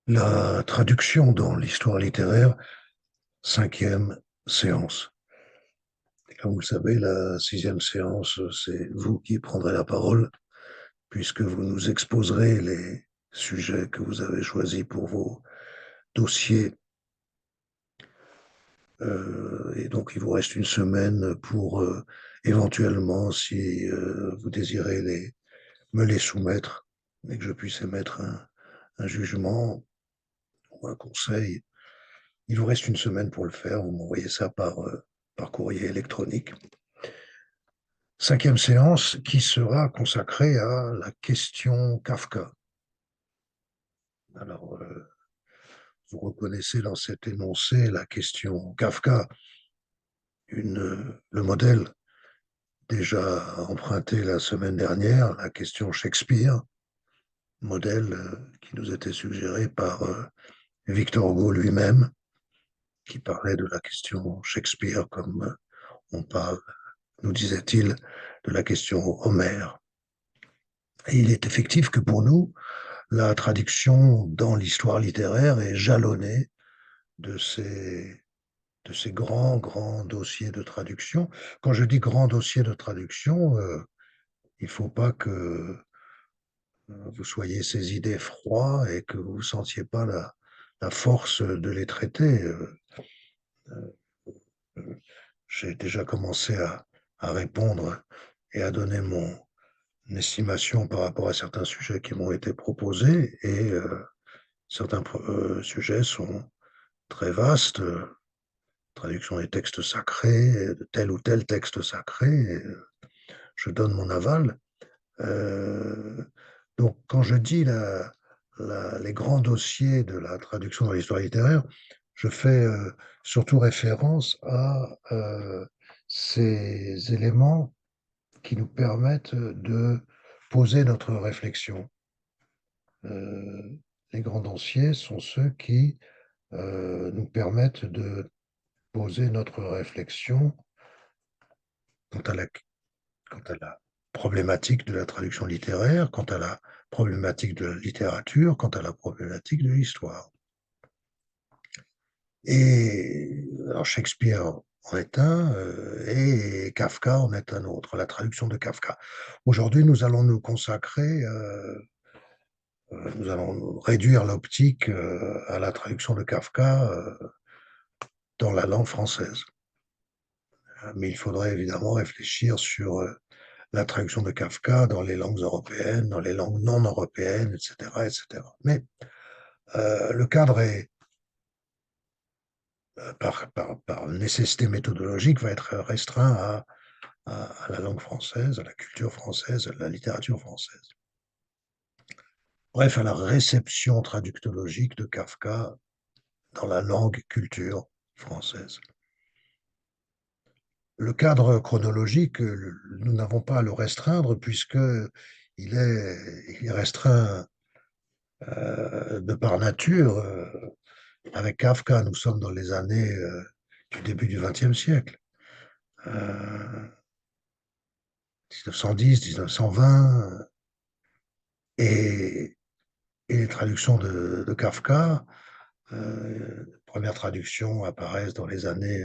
La traduction dans l'histoire littéraire, cinquième séance. Et comme vous le savez, la sixième séance, c'est vous qui prendrez la parole, puisque vous nous exposerez les sujets que vous avez choisis pour vos dossiers. Et donc, il vous reste une semaine pour éventuellement, si vous désirez me les soumettre et que je puisse émettre un jugement ou un conseil. Il vous reste une semaine pour le faire. Vous m'envoyez ça par courrier électronique. Cinquième séance qui sera consacrée à la question Kafka. Alors, vous reconnaissez dans cet énoncé la question Kafka, le modèle déjà emprunté la semaine dernière, la question Shakespeare, modèle qui nous était suggéré par Victor Hugo lui-même, qui parlait de la question Shakespeare comme on parle, nous disait-il, de la question Homère. Et il est effectif que pour nous, la traduction dans l'histoire littéraire est jalonnée de ces grands, grands dossiers de traduction. Quand je dis grands dossiers de traduction, il ne faut pas que vous soyez ces idées froides et que vous ne sentiez pas la force de les traiter. J'ai déjà commencé à répondre et à donner mon estimation par rapport à certains sujets qui m'ont été proposés et certains sujets sont très vastes, traduction des textes sacrés, de tel ou tel texte sacré, et je donne mon aval. Euh, donc, quand je dis les grands dossiers de la traduction dans l'histoire littéraire, je fais surtout référence à ces éléments qui nous permettent de poser notre réflexion. Euh, les grands dossiers sont ceux qui nous permettent de poser notre réflexion quant à la, quant à la problématique de la traduction littéraire, quant à la problématique de la littérature, quant à la problématique de l'histoire. Et alors Shakespeare en est un, et Kafka en est un autre, la traduction de Kafka. Aujourd'hui, nous allons nous consacrer, nous allons réduire l'optique à la traduction de Kafka dans la langue française. Mais il faudrait évidemment réfléchir sur la traduction de Kafka dans les langues européennes, dans les langues non européennes, etc., etc. Mais le cadre est, par nécessité méthodologique, va être restreint à la langue française, à la culture française, à la littérature française. Bref, à la réception traductologique de Kafka dans la langue culture française. Le cadre chronologique, nous n'avons pas à le restreindre puisque il est restreint de par nature. Avec Kafka, nous sommes dans les années du début du XXe siècle. 1910, 1920, et, et les traductions de Kafka, premières traductions apparaissent dans les années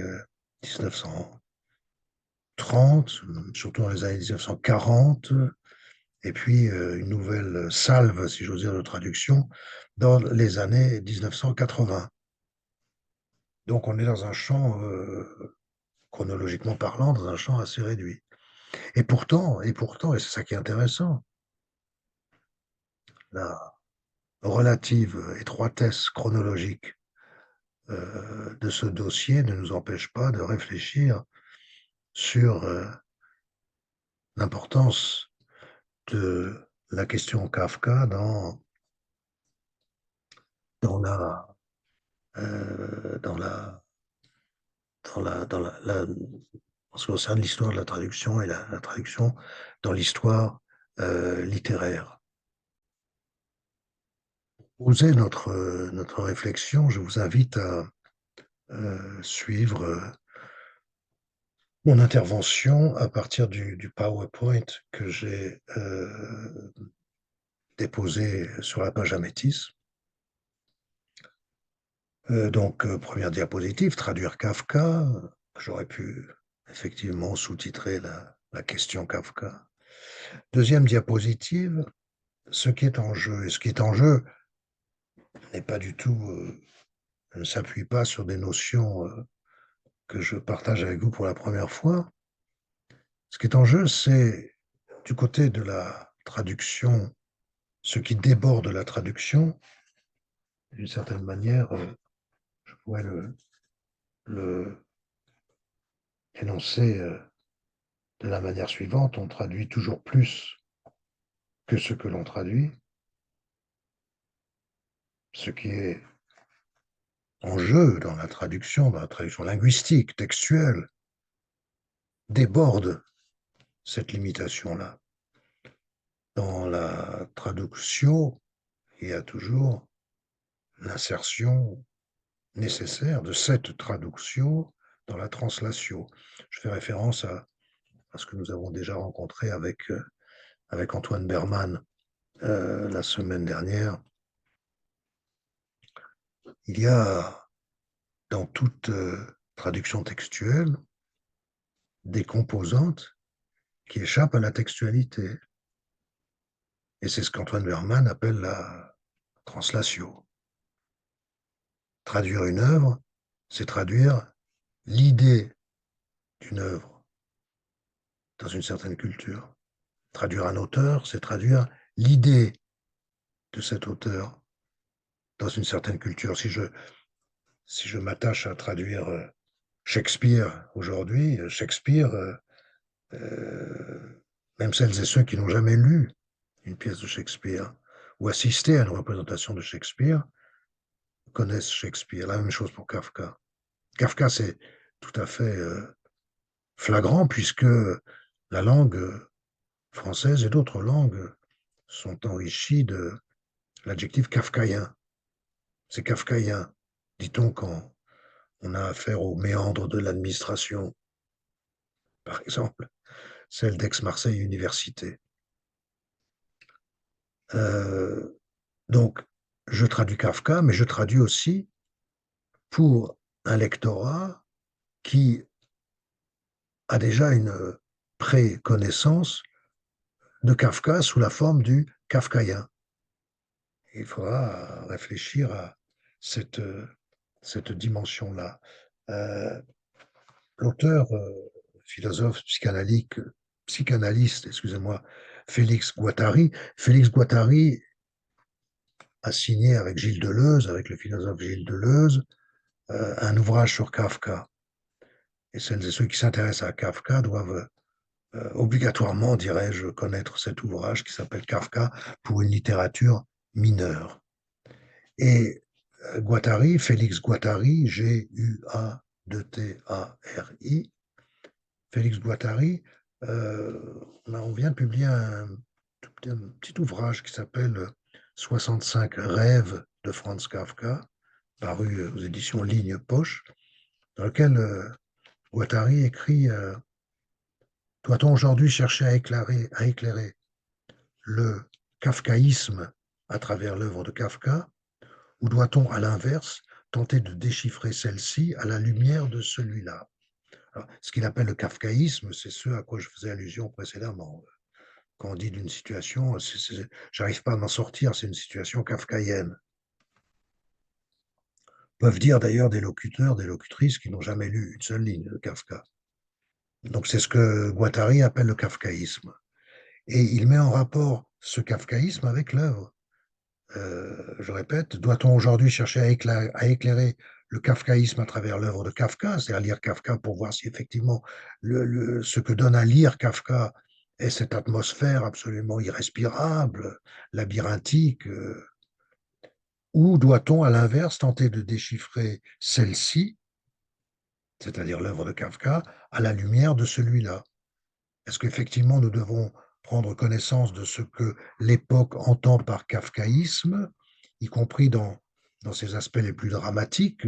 1930, surtout dans les années 1940, et puis une nouvelle salve, si j'ose dire, de traduction dans les années 1980. Donc on est dans un champ, chronologiquement parlant, dans un champ assez réduit. Et c'est ça qui est intéressant, la relative étroitesse chronologique de ce dossier ne nous empêche pas de réfléchir sur l'importance de la question Kafka dans la, dans la, en ce qui concerne l'histoire de la traduction et la traduction dans l'histoire littéraire. Pour poser notre réflexion, je vous invite à suivre mon intervention à partir du PowerPoint que j'ai déposé sur la page Amétis. Donc, première diapositive, traduire Kafka. J'aurais pu effectivement sous-titrer la question Kafka. Deuxième diapositive, ce qui est en jeu. Et ce qui est en jeu n'est pas du tout, ne s'appuie pas sur des notions que je partage avec vous pour la première fois. Ce qui est en jeu, c'est du côté de la traduction, ce qui déborde la traduction, d'une certaine manière, je pourrais le énoncer de la manière suivante, on traduit toujours plus que ce que l'on traduit. Ce qui est en jeu dans la traduction linguistique, textuelle, déborde cette limitation-là. Dans la traduction, il y a toujours l'insertion nécessaire de cette traduction dans la translation. Je fais référence à ce que nous avons déjà rencontré avec Antoine Berman la semaine dernière. Il y a dans toute traduction textuelle des composantes qui échappent à la textualité. Et c'est ce qu'Antoine Berman appelle la translation. Traduire une œuvre, c'est traduire l'idée d'une œuvre dans une certaine culture. Traduire un auteur, c'est traduire l'idée de cet auteur dans une certaine culture. Si je m'attache à traduire Shakespeare aujourd'hui, Shakespeare, même celles et ceux qui n'ont jamais lu une pièce de Shakespeare ou assisté à une représentation de Shakespeare connaissent Shakespeare. La même chose pour Kafka. Kafka, c'est tout à fait flagrant puisque la langue française et d'autres langues sont enrichies de l'adjectif kafkaïen. C'est kafkaïen, dit-on quand on a affaire aux méandres de l'administration, par exemple, celle d'Aix-Marseille Université. Donc, je traduis Kafka, mais je traduis aussi pour un lectorat qui a déjà une pré-connaissance de Kafka sous la forme du kafkaïen. Il faudra réfléchir à cette, cette dimension-là. L'auteur, philosophe psychanalyste, excusez-moi, Félix Guattari a signé avec Gilles Deleuze, avec le philosophe Gilles Deleuze, un ouvrage sur Kafka. Et celles et ceux qui s'intéressent à Kafka doivent obligatoirement, dirais-je, connaître cet ouvrage qui s'appelle Kafka pour une littérature mineure. Et Guattari, Félix Guattari, G-U-A-2-T-A-R-I, Félix Guattari, on vient de publier un petit ouvrage qui s'appelle 65 rêves de Franz Kafka, paru aux éditions Ligne Poche, dans lequel Guattari écrit doit-on aujourd'hui chercher à éclairer le kafkaïsme à travers l'œuvre de Kafka, ou doit-on, à l'inverse, tenter de déchiffrer celle-ci à la lumière de celui-là? Alors, ce qu'il appelle le kafkaïsme, c'est ce à quoi je faisais allusion précédemment. Quand on dit d'une situation, j'arrive pas à m'en sortir, c'est une situation kafkaïenne. Peuvent dire d'ailleurs des locuteurs, des locutrices qui n'ont jamais lu une seule ligne de Kafka. Donc c'est ce que Guattari appelle le kafkaïsme. Et il met en rapport ce kafkaïsme avec l'œuvre. Je répète, doit-on aujourd'hui chercher à éclairer le kafkaïsme à travers l'œuvre de Kafka, c'est-à-dire lire Kafka pour voir si effectivement ce que donne à lire Kafka est cette atmosphère absolument irrespirable, labyrinthique, ou doit-on à l'inverse tenter de déchiffrer celle-ci, c'est-à-dire l'œuvre de Kafka, à la lumière de celui-là? Est-ce qu'effectivement nous devons prendre connaissance de ce que l'époque entend par kafkaïsme, y compris dans ses aspects les plus dramatiques,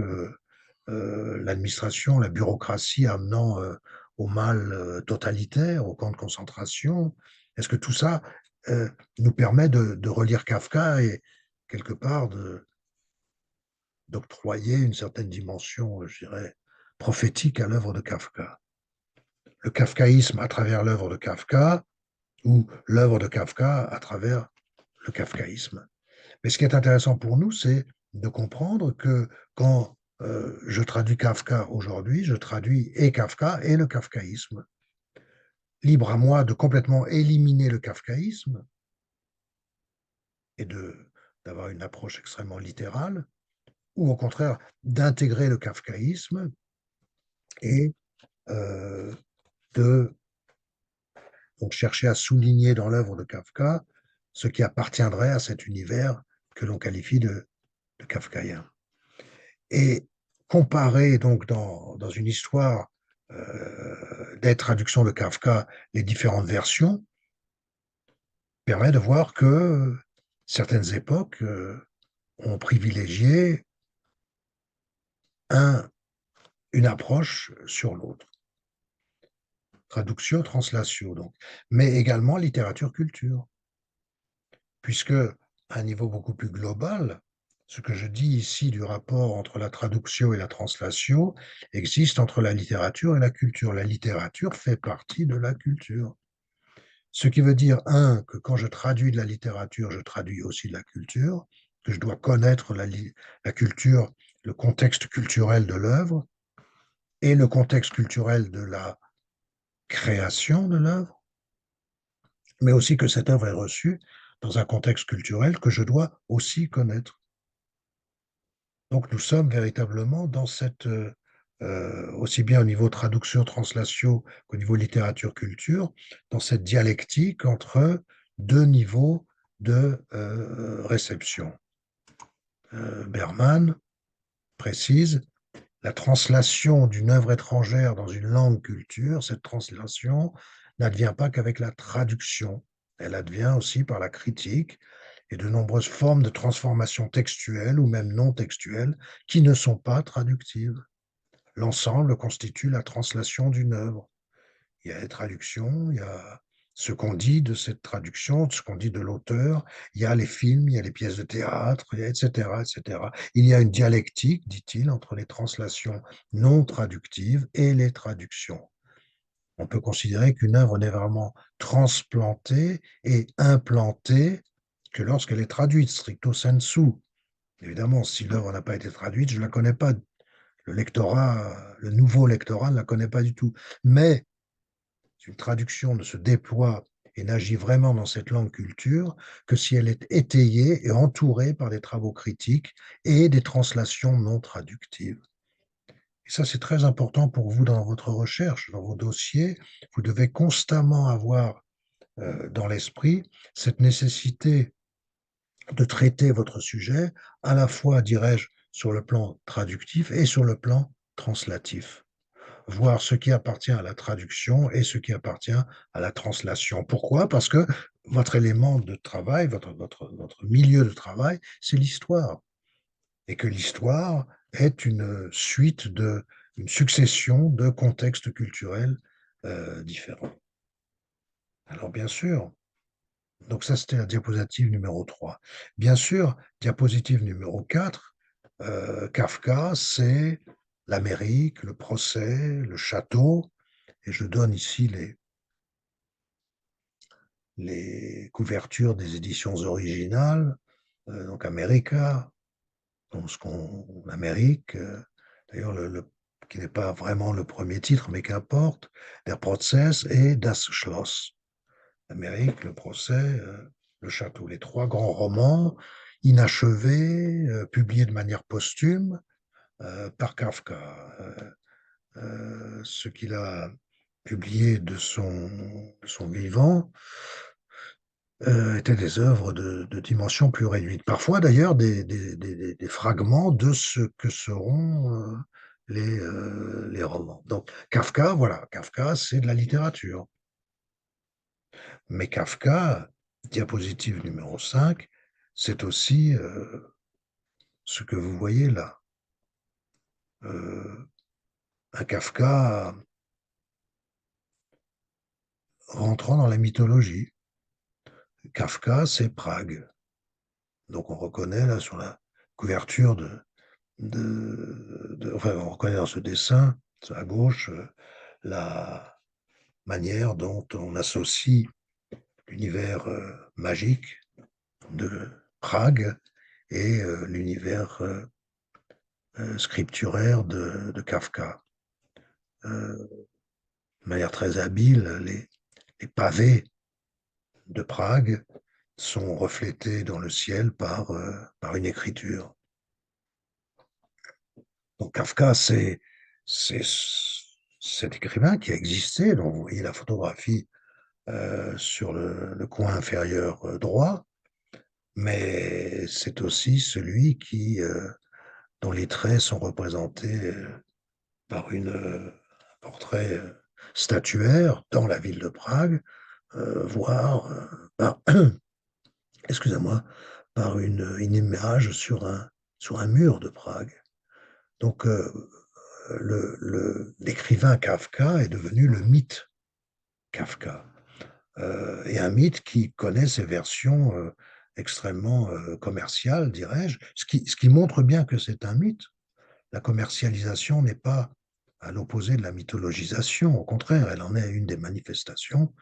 l'administration, la bureaucratie amenant au mal totalitaire, au camp de concentration? Est-ce que tout ça nous permet de relire Kafka et quelque part d'octroyer une certaine dimension, je dirais, prophétique à l'œuvre de Kafka. Le kafkaïsme à travers l'œuvre de Kafka ou l'œuvre de Kafka à travers le kafkaïsme. Mais ce qui est intéressant pour nous, c'est de comprendre que quand je traduis Kafka aujourd'hui, je traduis et Kafka et le kafkaïsme. Libre à moi de complètement éliminer le kafkaïsme et d'avoir une approche extrêmement littérale, ou au contraire d'intégrer le kafkaïsme et de donc chercher à souligner dans l'œuvre de Kafka ce qui appartiendrait à cet univers que l'on qualifie de kafkaïen. Et comparer donc dans une histoire des traductions de Kafka les différentes versions permet de voir que certaines époques ont privilégié une approche sur l'autre. Traduction, translatio, donc. Mais également littérature-culture. Puisque, à un niveau beaucoup plus global, ce que je dis ici du rapport entre la traduction et la translation existe entre la littérature et la culture. La littérature fait partie de la culture. Ce qui veut dire, que quand je traduis de la littérature, je traduis aussi de la culture, que je dois connaître la culture, le contexte culturel de l'œuvre et le contexte culturel de la création de l'œuvre, mais aussi que cette œuvre est reçue dans un contexte culturel que je dois aussi connaître. Donc nous sommes véritablement dans cette, aussi bien au niveau traduction, translation qu'au niveau littérature-culture, dans cette dialectique entre 2 niveaux de, réception. Berman précise: «La translation d'une œuvre étrangère dans une langue culture, cette translation n'advient pas qu'avec la traduction, elle advient aussi par la critique et de nombreuses formes de transformation textuelle ou même non textuelle qui ne sont pas traductives. L'ensemble constitue la translation d'une œuvre. Il y a les traductions, il y a ce qu'on dit de cette traduction, ce qu'on dit de l'auteur, il y a les films, il y a les pièces de théâtre, il y a et cetera, et cetera. Il y a une dialectique, dit-il, entre les translations non traductives et les traductions. On peut considérer qu'une œuvre n'est vraiment transplantée et implantée que lorsqu'elle est traduite, stricto sensu. Évidemment, si l'œuvre n'a pas été traduite, je ne la connais pas. Le lectorat, le nouveau lectorat ne la connaît pas du tout. Mais une traduction ne se déploie et n'agit vraiment dans cette langue culture que si elle est étayée et entourée par des travaux critiques et des translations non traductives. Et ça, c'est très important pour vous dans votre recherche, dans vos dossiers. Vous devez constamment avoir dans l'esprit cette nécessité de traiter votre sujet à la fois, dirais-je, sur le plan traductif et sur le plan translatif. Voir ce qui appartient à la traduction et ce qui appartient à la translation. Pourquoi? Parce que votre élément de travail, votre milieu de travail, c'est l'histoire. Et que l'histoire est une succession de contextes culturels différents. Alors bien sûr, donc ça c'était la diapositive numéro 3. Bien sûr, diapositive numéro 4, Kafka, c'est l'Amérique, le procès, le château, et je donne ici les couvertures des éditions originales, donc America, donc Amérique, d'ailleurs qui n'est pas vraiment le premier titre, mais qu'importe, Der Prozess et Das Schloss. Amérique, le procès, le château, les 3 grands romans inachevés, publiés de manière posthume par Kafka. Ce qu'il a publié de son vivant étaient des œuvres de dimension plus réduite. Parfois d'ailleurs des fragments de ce que seront les romans. Donc Kafka, voilà, Kafka c'est de la littérature. Mais Kafka, diapositive numéro 5, c'est aussi ce que vous voyez là. Un Kafka rentrant dans la mythologie. Kafka, c'est Prague. Donc on reconnaît là sur la couverture enfin, on reconnaît dans ce dessin, à gauche, la manière dont on associe l'univers magique de Prague et l'univers scripturaire de Kafka. De manière très habile, les pavés de Prague sont reflétés dans le ciel par une écriture. Donc Kafka, c'est cet écrivain qui a existé, dont vous voyez la photographie sur le coin inférieur droit, mais c'est aussi celui dont les traits sont représentés par un portrait statuaire dans la ville de Prague, voire par, excusez-moi, par une image sur un mur de Prague. Donc, l'écrivain Kafka est devenu le mythe Kafka. Et un mythe qui connaît ses versions extrêmement commerciales, dirais-je, ce qui montre bien que c'est un mythe. La commercialisation n'est pas à l'opposé de la mythologisation, au contraire, elle en est une des manifestations.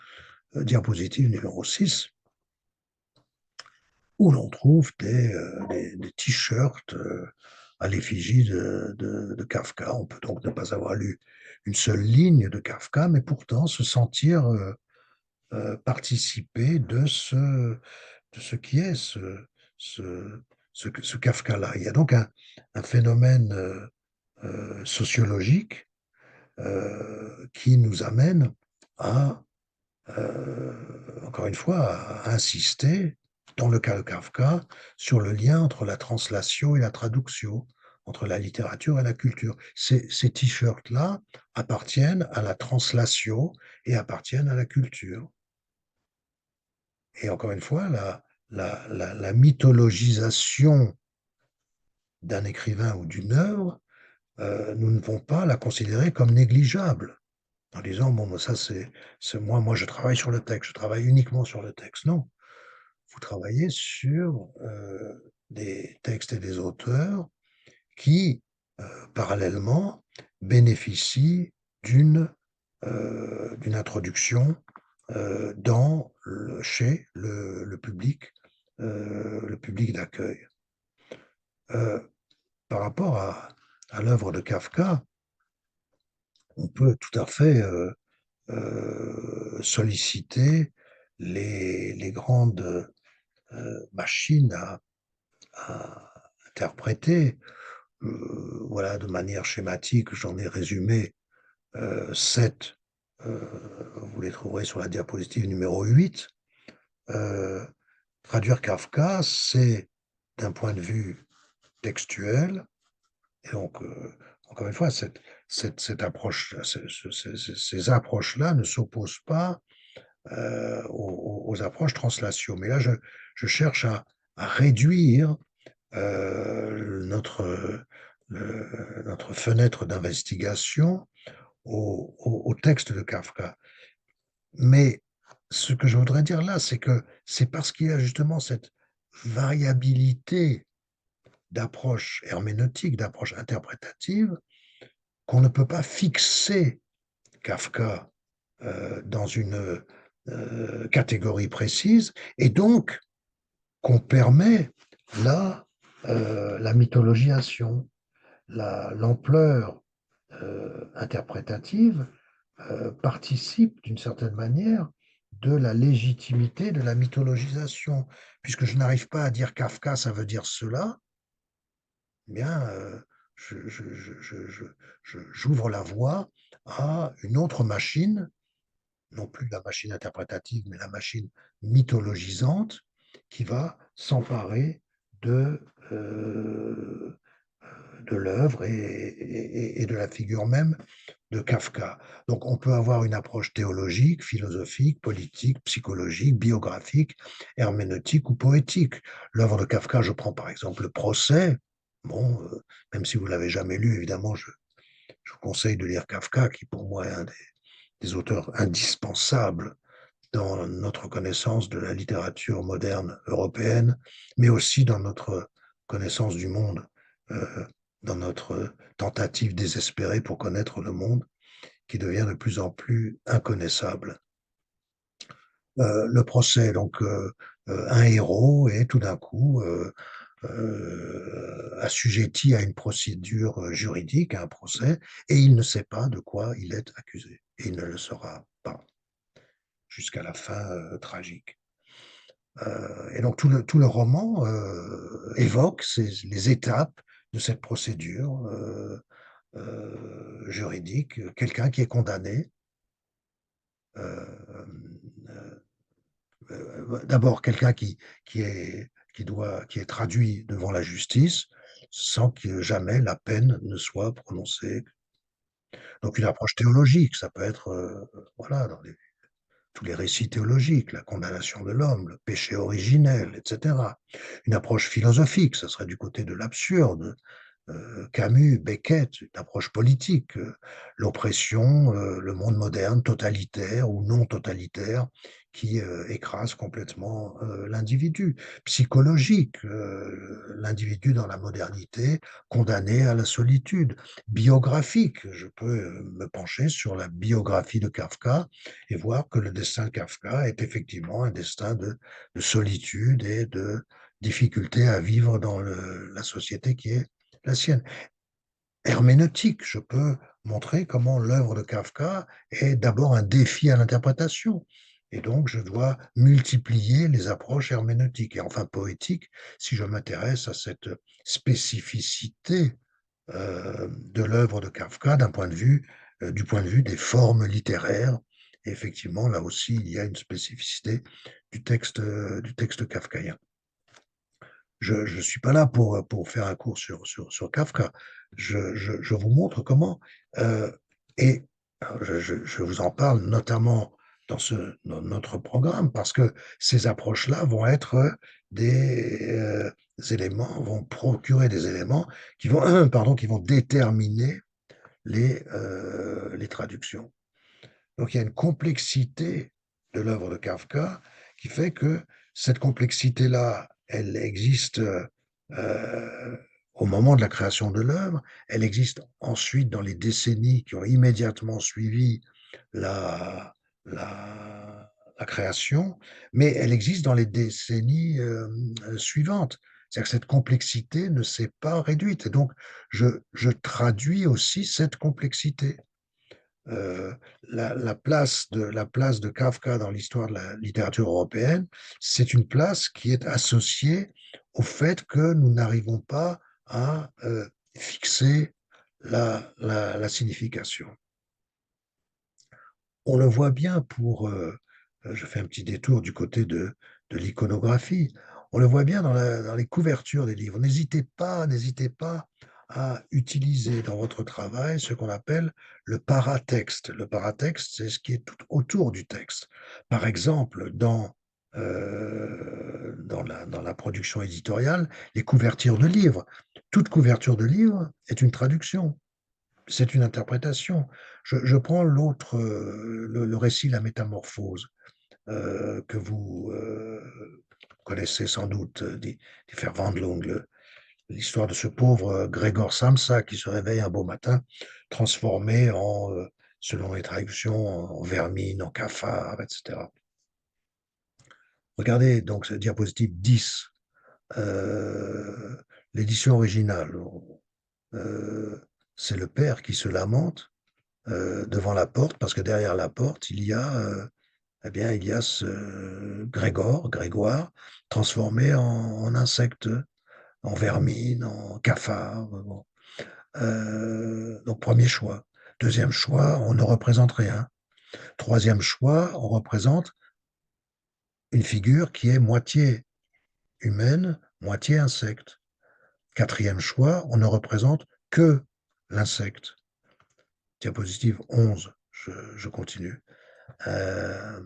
Diapositive numéro 6, où l'on trouve des t-shirts à l'effigie de Kafka. On peut donc ne pas avoir lu une seule ligne de Kafka, mais pourtant se sentir participer de ce qui est ce, ce Kafka-là. Il y a donc un phénomène sociologique qui nous amène à, encore une fois, à insister, dans le cas de Kafka, sur le lien entre la translation et la traduction, entre la littérature et la culture. Ces t-shirts-là appartiennent à la translation et appartiennent à la culture. Et encore une fois, la mythologisation d'un écrivain ou d'une œuvre, nous ne pouvons pas la considérer comme négligeable, en disant, bon, ça c'est moi, je travaille sur le texte, je travaille uniquement sur le texte. Non, vous travaillez sur des textes et des auteurs qui, parallèlement, bénéficient d'une introduction chez le public d'accueil. Par rapport à l'œuvre de Kafka, on peut tout à fait solliciter les grandes machines à interpréter. Voilà, de manière schématique, j'en ai résumé 7. Vous les trouverez sur la diapositive numéro 8. Traduire Kafka, c'est, d'un point de vue textuel, et donc, encore une fois, cette approche, ces approches-là ne s'opposent pas aux approches translation. Mais là, je cherche à réduire notre fenêtre d'investigation au texte de Kafka. Mais ce que je voudrais dire là, c'est que c'est parce qu'il y a justement cette variabilité d'approche herméneutique, d'approche interprétative, qu'on ne peut pas fixer Kafka dans une catégorie précise, et donc qu'on permet là la mythologisation, l'ampleur interprétative participe d'une certaine manière de la légitimité de la mythologisation. Puisque je n'arrive pas à dire Kafka, ça veut dire cela, eh bien, j'ouvre la voie à une autre machine, non plus la machine interprétative, mais la machine mythologisante, qui va s'emparer de l'œuvre et de la figure même de Kafka. Donc on peut avoir une approche théologique, philosophique, politique, psychologique, biographique, herméneutique ou poétique. L'œuvre de Kafka, je prends par exemple le Procès. Bon, même si vous ne l'avez jamais lu, évidemment, je vous conseille de lire Kafka, qui pour moi est un des auteurs indispensables dans notre connaissance de la littérature moderne européenne, mais aussi dans notre connaissance du monde dans notre tentative désespérée pour connaître le monde qui devient de plus en plus inconnaissable. Le procès, donc un héros est tout d'un coup assujetti à une procédure juridique, à un procès, et il ne sait pas de quoi il est accusé. Et il ne le saura pas jusqu'à la fin tragique. Et donc tout le roman évoque les étapes de cette procédure juridique. Quelqu'un qui est condamné, euh, d'abord quelqu'un qui est traduit devant la justice sans que jamais la peine ne soit prononcée. Donc une approche théologique, ça peut être, voilà, dans tous les récits théologiques, la condamnation de l'homme, le péché originel, et cetera. Une approche philosophique, ça serait du côté de l'absurde, Camus, Beckett, une approche politique, l'oppression, le monde moderne, totalitaire ou non totalitaire, qui écrase complètement l'individu. Psychologique, l'individu dans la modernité, condamné à la solitude. Biographique, je peux me pencher sur la biographie de Kafka et voir que le destin de Kafka est effectivement un destin de solitude et de difficulté à vivre dans la société qui est la sienne. Herméneutique, je peux montrer comment l'œuvre de Kafka est d'abord un défi à l'interprétation. Et donc, je dois multiplier les approches herméneutiques. Et enfin, poétique, si je m'intéresse à cette spécificité de l'œuvre de Kafka du point de vue des formes littéraires. Et effectivement, là aussi, il y a une spécificité du texte kafkaïen. Je ne suis pas là pour faire un cours sur Kafka. Je vous montre comment, et alors je vous en parle notamment dans notre programme, parce que ces approches-là vont être des éléments, vont procurer des éléments qui vont, pardon, qui vont déterminer les traductions. Donc il y a une complexité de l'œuvre de Kafka qui fait que cette complexité-là, elle existe au moment de la création de l'œuvre, elle existe ensuite dans les décennies qui ont immédiatement suivi la, la création, mais elle existe dans les décennies suivantes. C'est-à-dire que cette complexité ne s'est pas réduite. Et donc, je traduis aussi cette complexité. Euh, la place de Kafka dans l'histoire de la littérature européenne, c'est une place qui est associée au fait que nous n'arrivons pas à fixer la signification. On le voit bien je fais un petit détour du côté de l'iconographie, on le voit bien dans les couvertures des livres. N'hésitez pas à utiliser dans votre travail ce qu'on appelle le paratexte. Le paratexte, c'est ce qui est tout autour du texte. Par exemple, dans la production éditoriale, les couvertures de livres. Toute couverture de livre est une traduction. C'est une interprétation. Je prends le récit La Métamorphose, que vous connaissez sans doute, die Verwandlung, l'histoire de ce pauvre Grégor Samsa qui se réveille un beau matin, transformé selon les traductions, en vermine, en cafard, etc. Regardez donc cette diapositive 10, l'édition originale. Euh, c'est le père qui se lamente devant la porte, parce que derrière la porte, eh bien, il y a ce Grégoire, transformé en insecte, en vermine, en cafard. Bon. Donc, premier choix. Deuxième choix, on ne représente rien. Troisième choix, on représente une figure qui est moitié humaine, moitié insecte. Quatrième choix, on ne représente que l'insecte. Diapositive 11, je continue. Euh,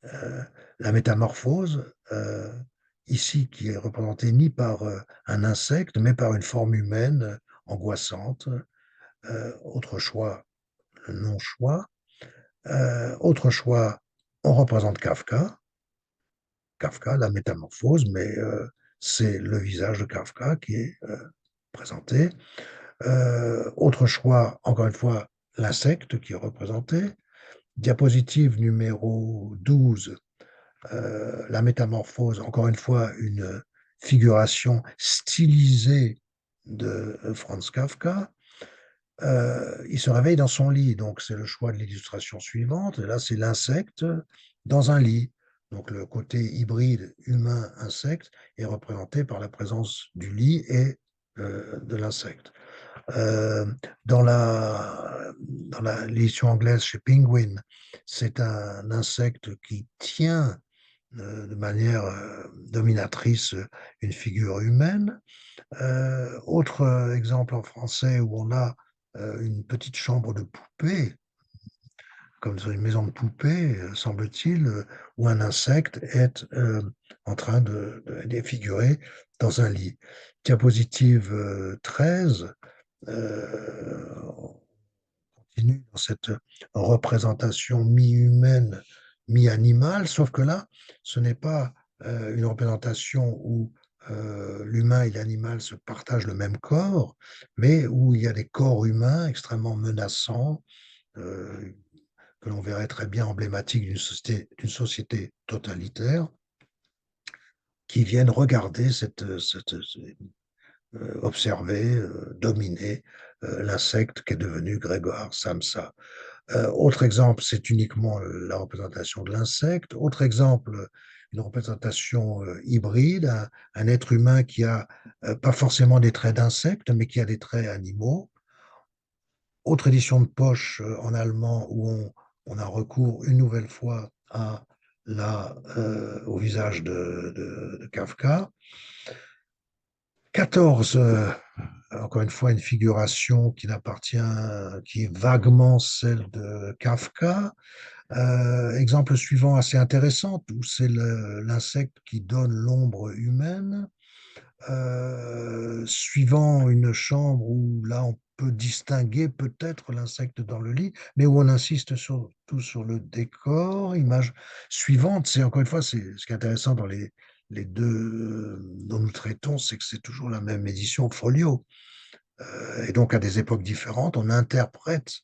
euh, la métamorphose, ici, qui est représentée ni par un insecte, mais par une forme humaine angoissante. Autre choix, le non-choix. Autre choix, on représente Kafka. Kafka, la métamorphose, mais c'est le visage de Kafka qui est présenté. Autre choix, encore une fois, l'insecte qui est représenté. Diapositive numéro 12, la métamorphose, encore une fois, une figuration stylisée de Franz Kafka. Il se réveille dans son lit, donc c'est le choix de l'illustration suivante. Et là, c'est l'insecte dans un lit. Donc le côté hybride humain-insecte est représenté par la présence du lit et de l'insecte. Euh, dans l'édition anglaise chez Penguin, c'est un insecte qui tient de manière dominatrice une figure humaine. Autre exemple en français où on a une petite chambre de poupée, comme dans une maison de poupée, semble-t-il, où un insecte est en train de figurer dans un lit. Diapositive 13, on continue dans cette représentation mi-humaine, mi-animale, sauf que là, ce n'est pas une représentation où l'humain et l'animal se partagent le même corps, mais où il y a des corps humains extrêmement menaçants, euh, que l'on verrait très bien emblématiques d'une société totalitaire, qui viennent regarder observer, dominer l'insecte qui est devenu Grégoire Samsa. Autre exemple, c'est uniquement la représentation de l'insecte. Autre exemple, une représentation hybride, un être humain qui a pas forcément des traits d'insecte, mais qui a des traits animaux. Autre édition de poche en allemand où on a recours une nouvelle fois au visage de Kafka. 14, encore une fois, une figuration qui est vaguement celle de Kafka. Exemple suivant assez intéressant, où c'est l'insecte qui donne l'ombre humaine. Suivant une chambre où là on peut distinguer peut-être l'insecte dans le lit, mais où on insiste surtout sur le décor. Image suivante, c'est encore une fois, c'est ce qui est intéressant dans les deux dont nous traitons, c'est que c'est toujours la même édition folio. Et donc à des époques différentes, on interprète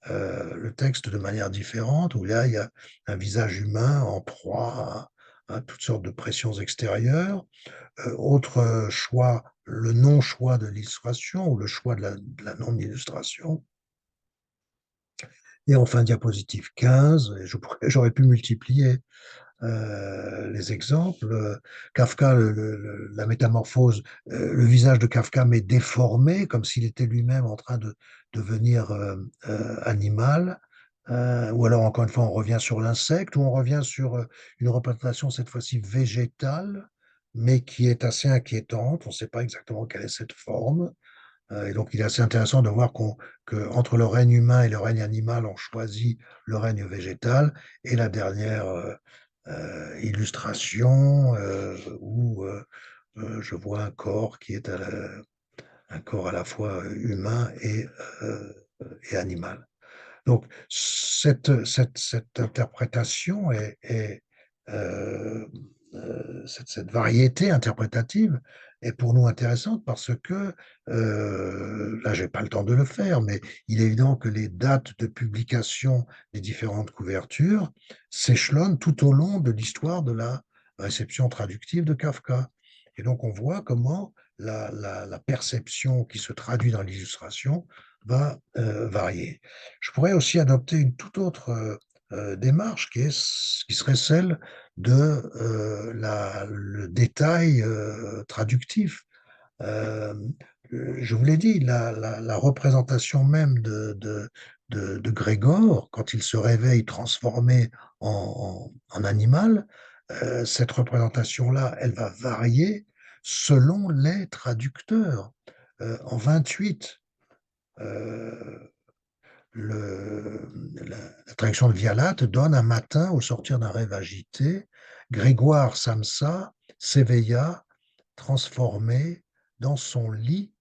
le texte de manière différente, où là il y a un visage humain en proie à toutes sortes de pressions extérieures. Autre choix, le non-choix de l'illustration ou le choix de la non-illustration. Et enfin, diapositive 15, et j'aurais pu multiplier les exemples. Kafka, la métamorphose, le visage de Kafka m'est déformé, comme s'il était lui-même en train de devenir animal. Ou alors, encore une fois, on revient sur l'insecte, ou on revient sur une représentation, cette fois-ci végétale, mais qui est assez inquiétante. On ne sait pas exactement quelle est cette forme. Et donc, il est assez intéressant de voir qu'entre le règne humain et le règne animal, on choisit le règne végétal. Et la dernière illustration où je vois un corps qui est un corps à la fois humain et animal. Donc, cette interprétation euh, cette variété interprétative est pour nous intéressante parce que, là, j'ai pas le temps de le faire, mais il est évident que les dates de publication des différentes couvertures s'échelonnent tout au long de l'histoire de la réception traductive de Kafka. Et donc, on voit comment la perception qui se traduit dans l'illustration va varier. Je pourrais aussi adopter une toute autre démarche qui serait celle de le détail traductif. Euh, je vous l'ai dit, la représentation même de Grégor, quand il se réveille transformé en animal, cette représentation-là, elle va varier selon les traducteurs. En 28, euh, la traduction de Vialat donne un matin, au sortir d'un rêve agité, Grégoire Samsa s'éveilla, transformé dans son lit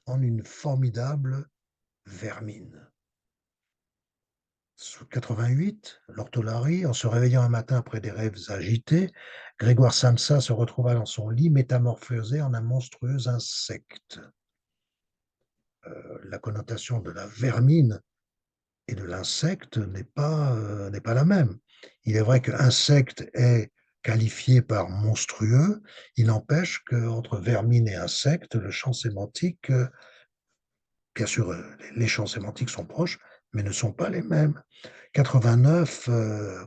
en une formidable vermine. Sous 88, l'ortolari, en se réveillant un matin après des rêves agités, Grégoire Samsa se retrouva dans son lit métamorphosé en un monstrueux insecte. la connotation de la vermine et de l'insecte n'est pas la même. Il est vrai qu'insecte est qualifié par monstrueux, il n'empêche qu'entre vermine et insecte, le champ sémantique, bien sûr, les champs sémantiques sont proches, mais ne sont pas les mêmes. 89,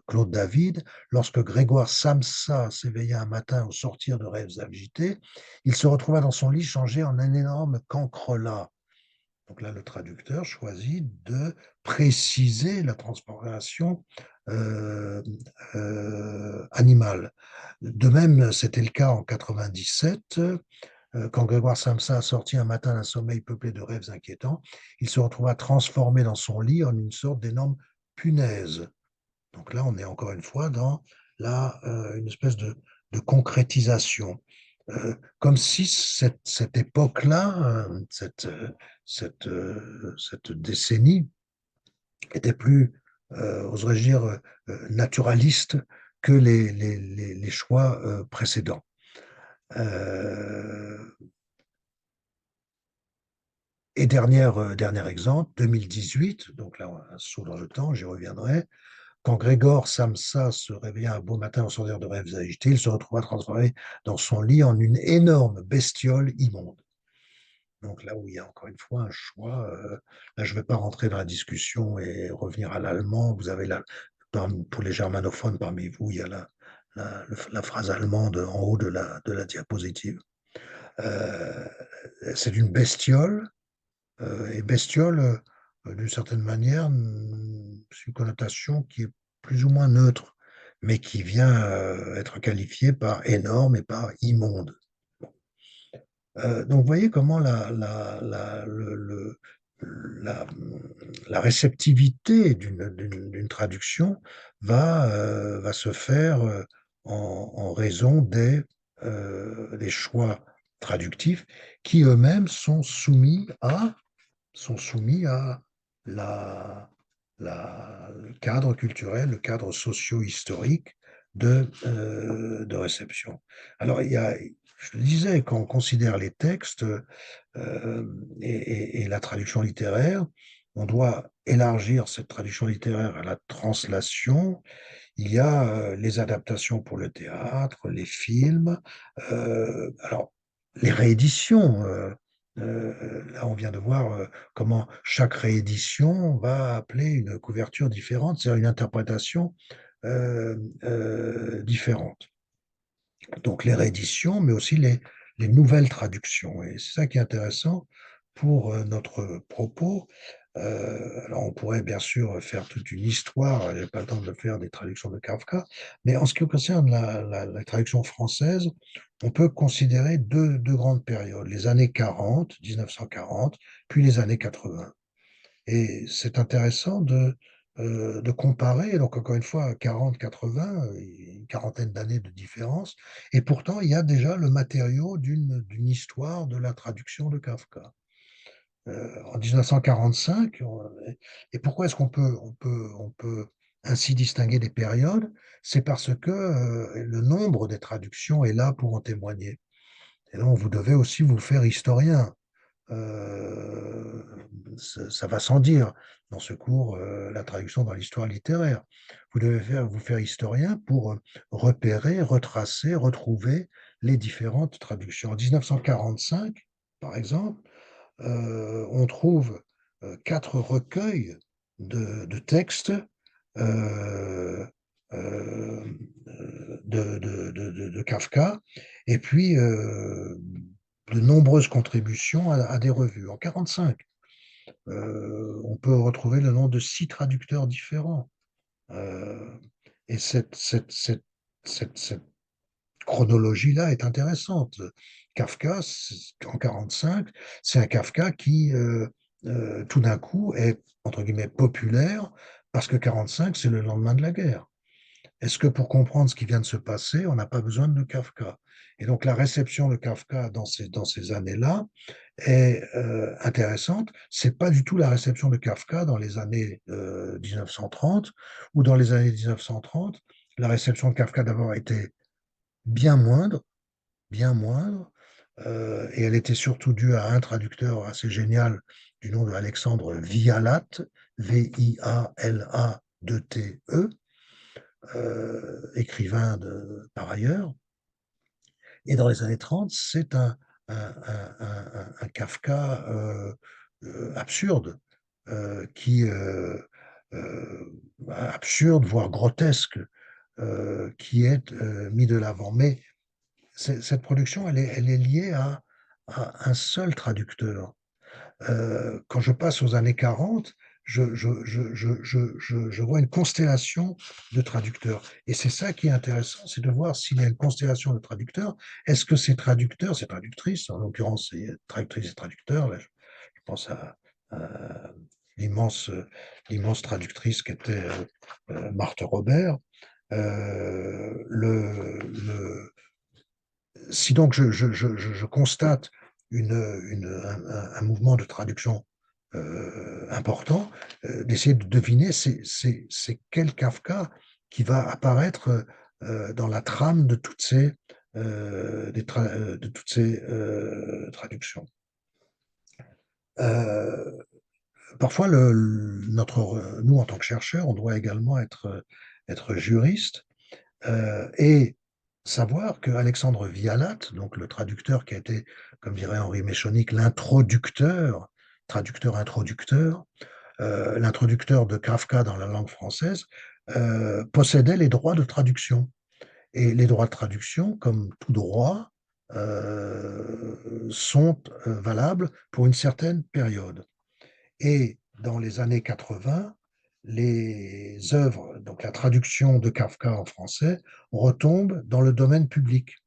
Claude David, lorsque Grégoire Samsa s'éveilla un matin au sortir de rêves agités, il se retrouva dans son lit changé en un énorme cancrelat. Donc là, le traducteur choisit de préciser la transformation euh, animale. De même, c'était le cas en 97, quand Grégoire Samsa a sorti un matin d'un sommeil peuplé de rêves inquiétants, il se retrouva transformé dans son lit en une sorte d'énorme punaise. Donc là, on est encore une fois dans une espèce de concrétisation. Comme si cette époque-là, cette décennie, était plus, oserais-je dire, naturaliste que les choix précédents. Euh, et dernier exemple, 2018, donc là, un saut dans le temps, j'y reviendrai. Quand Grégor Samsa se réveilla un beau matin au sortir de rêves agités, il se retrouva transformé dans son lit en une énorme bestiole immonde. Donc là où il y a encore une fois un choix, là je ne vais pas rentrer dans la discussion et revenir à l'allemand. Vous avez pour les germanophones parmi vous, il y a la phrase allemande en haut de la diapositive. Euh, c'est une bestiole, et bestiole, d'une certaine manière, c'est une connotation qui est plus ou moins neutre, mais qui vient être qualifiée par énorme et par immonde. Donc, vous voyez comment la, la réceptivité d'une traduction va se faire en raison des choix traductifs qui eux-mêmes sont soumis à la, le cadre culturel, le cadre socio-historique de réception. Alors, je le disais, quand on considère les textes et la traduction littéraire, on doit élargir cette traduction littéraire à la translation. Il y a les adaptations pour le théâtre, les films, alors les rééditions. Là, on vient de voir comment chaque réédition va appeler une couverture différente, c'est-à-dire une interprétation différente. Donc les rééditions, mais aussi les nouvelles traductions. Et c'est ça qui est intéressant pour notre propos. Alors on pourrait bien sûr faire toute une histoire, je n'ai pas le temps de faire des traductions de Kafka, mais en ce qui concerne la traduction française, on peut considérer deux grandes périodes, les années 40, 1940, puis les années 80. Et c'est intéressant de comparer, donc encore une fois, 40-80, une quarantaine d'années de différence, et pourtant il y a déjà le matériau d'une histoire de la traduction de Kafka. En 1945, et pourquoi est-ce on peut ainsi distinguer des périodes? C'est parce que le nombre des traductions est là pour en témoigner. Et donc vous devez aussi vous faire historien. Euh, ça va sans dire dans ce cours, la traduction dans l'histoire littéraire. Vous devez vous faire historien pour repérer, retracer, retrouver les différentes traductions. En 1945, par exemple, on trouve 4 recueils de textes euh, euh, de Kafka, et puis de nombreuses contributions à des revues. En 1945, on peut retrouver le nom de 6 traducteurs différents. Euh, et cette chronologie-là est intéressante. Kafka, en 1945, c'est un Kafka qui, tout d'un coup, est, entre guillemets, populaire, parce que 1945, c'est le lendemain de la guerre. Est-ce que pour comprendre ce qui vient de se passer, on n'a pas besoin de Kafka? Et donc la réception de Kafka dans ces années-là est intéressante. C'est pas du tout la réception de Kafka dans les années 1930, ou dans les années 1930. La réception de Kafka d'abord était bien moindre, bien moindre. et elle était surtout due à un traducteur assez génial du nom d'Alexandre Vialat, Vialat2Te, écrivain par ailleurs. Et dans les années 30, c'est un Kafka absurde, qui absurde, voire grotesque, qui est mis de l'avant. Mais cette production, elle est liée à un seul traducteur. Quand je passe aux années 40, je vois une constellation de traducteurs. Et c'est ça qui est intéressant, c'est de voir s'il y a une constellation de traducteurs. Est-ce que ces traducteurs, ces traductrices, en l'occurrence, ces traductrices et traducteurs, là, je pense à l'immense, l'immense traductrice qui était Marthe Robert, si donc je constate un mouvement de traduction important, d'essayer de deviner c'est quel Kafka qui va apparaître dans la trame de toutes ces, traductions. Euh, Parfois, nous, en tant que chercheurs, on doit également être juriste et savoir que Alexandre Vialat, donc le traducteur qui a été, comme dirait Henri Méchonic, traducteur-introducteur, l'introducteur de Kafka dans la langue française, possédait les droits de traduction. Et les droits de traduction, comme tout droit, sont valables pour une certaine période. Et dans les années 80, les œuvres, donc la traduction de Kafka en français, retombe dans le domaine public.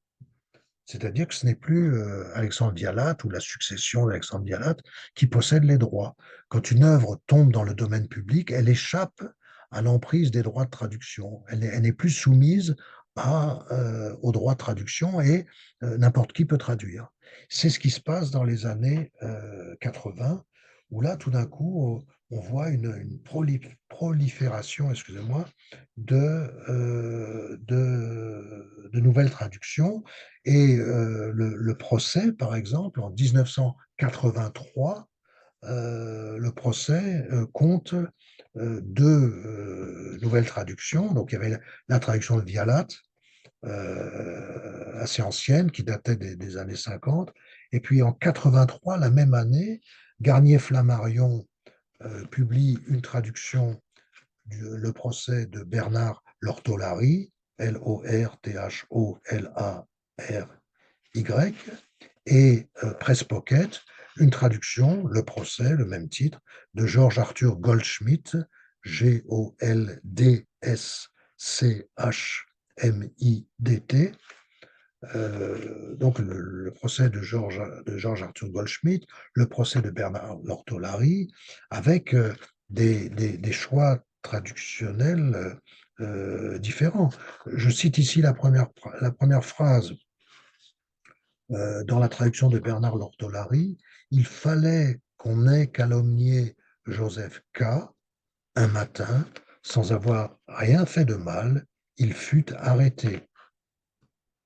C'est-à-dire que ce n'est plus Alexandre Vialat ou la succession d'Alexandre Vialat qui possède les droits. Quand une œuvre tombe dans le domaine public, elle échappe à l'emprise des droits de traduction. Elle n'est plus soumise aux droits de traduction et n'importe qui peut traduire. C'est ce qui se passe dans les années 80, où là, tout d'un coup, on voit une prolifération, excusez-moi, de nouvelles traductions et le procès, par exemple, en 1983, le procès compte deux nouvelles traductions. Donc, il y avait la traduction de Vialat, assez ancienne, qui datait des années 50. Et puis, en 83, la même année, Garnier-Flammarion publie une traduction le procès de Bernard Lortolari, Lortholary, et Press Pocket, une traduction, le procès, le même titre, de George Arthur Goldschmidt, Goldschmidt, donc le procès de George Arthur Goldschmidt, le procès de Bernard Lortolari, avec des choix traductionnels différents. Je cite ici la première phrase dans la traduction de Bernard Lortolari. Il fallait qu'on ait calomnié Joseph K. un matin, sans avoir rien fait de mal, il fut arrêté.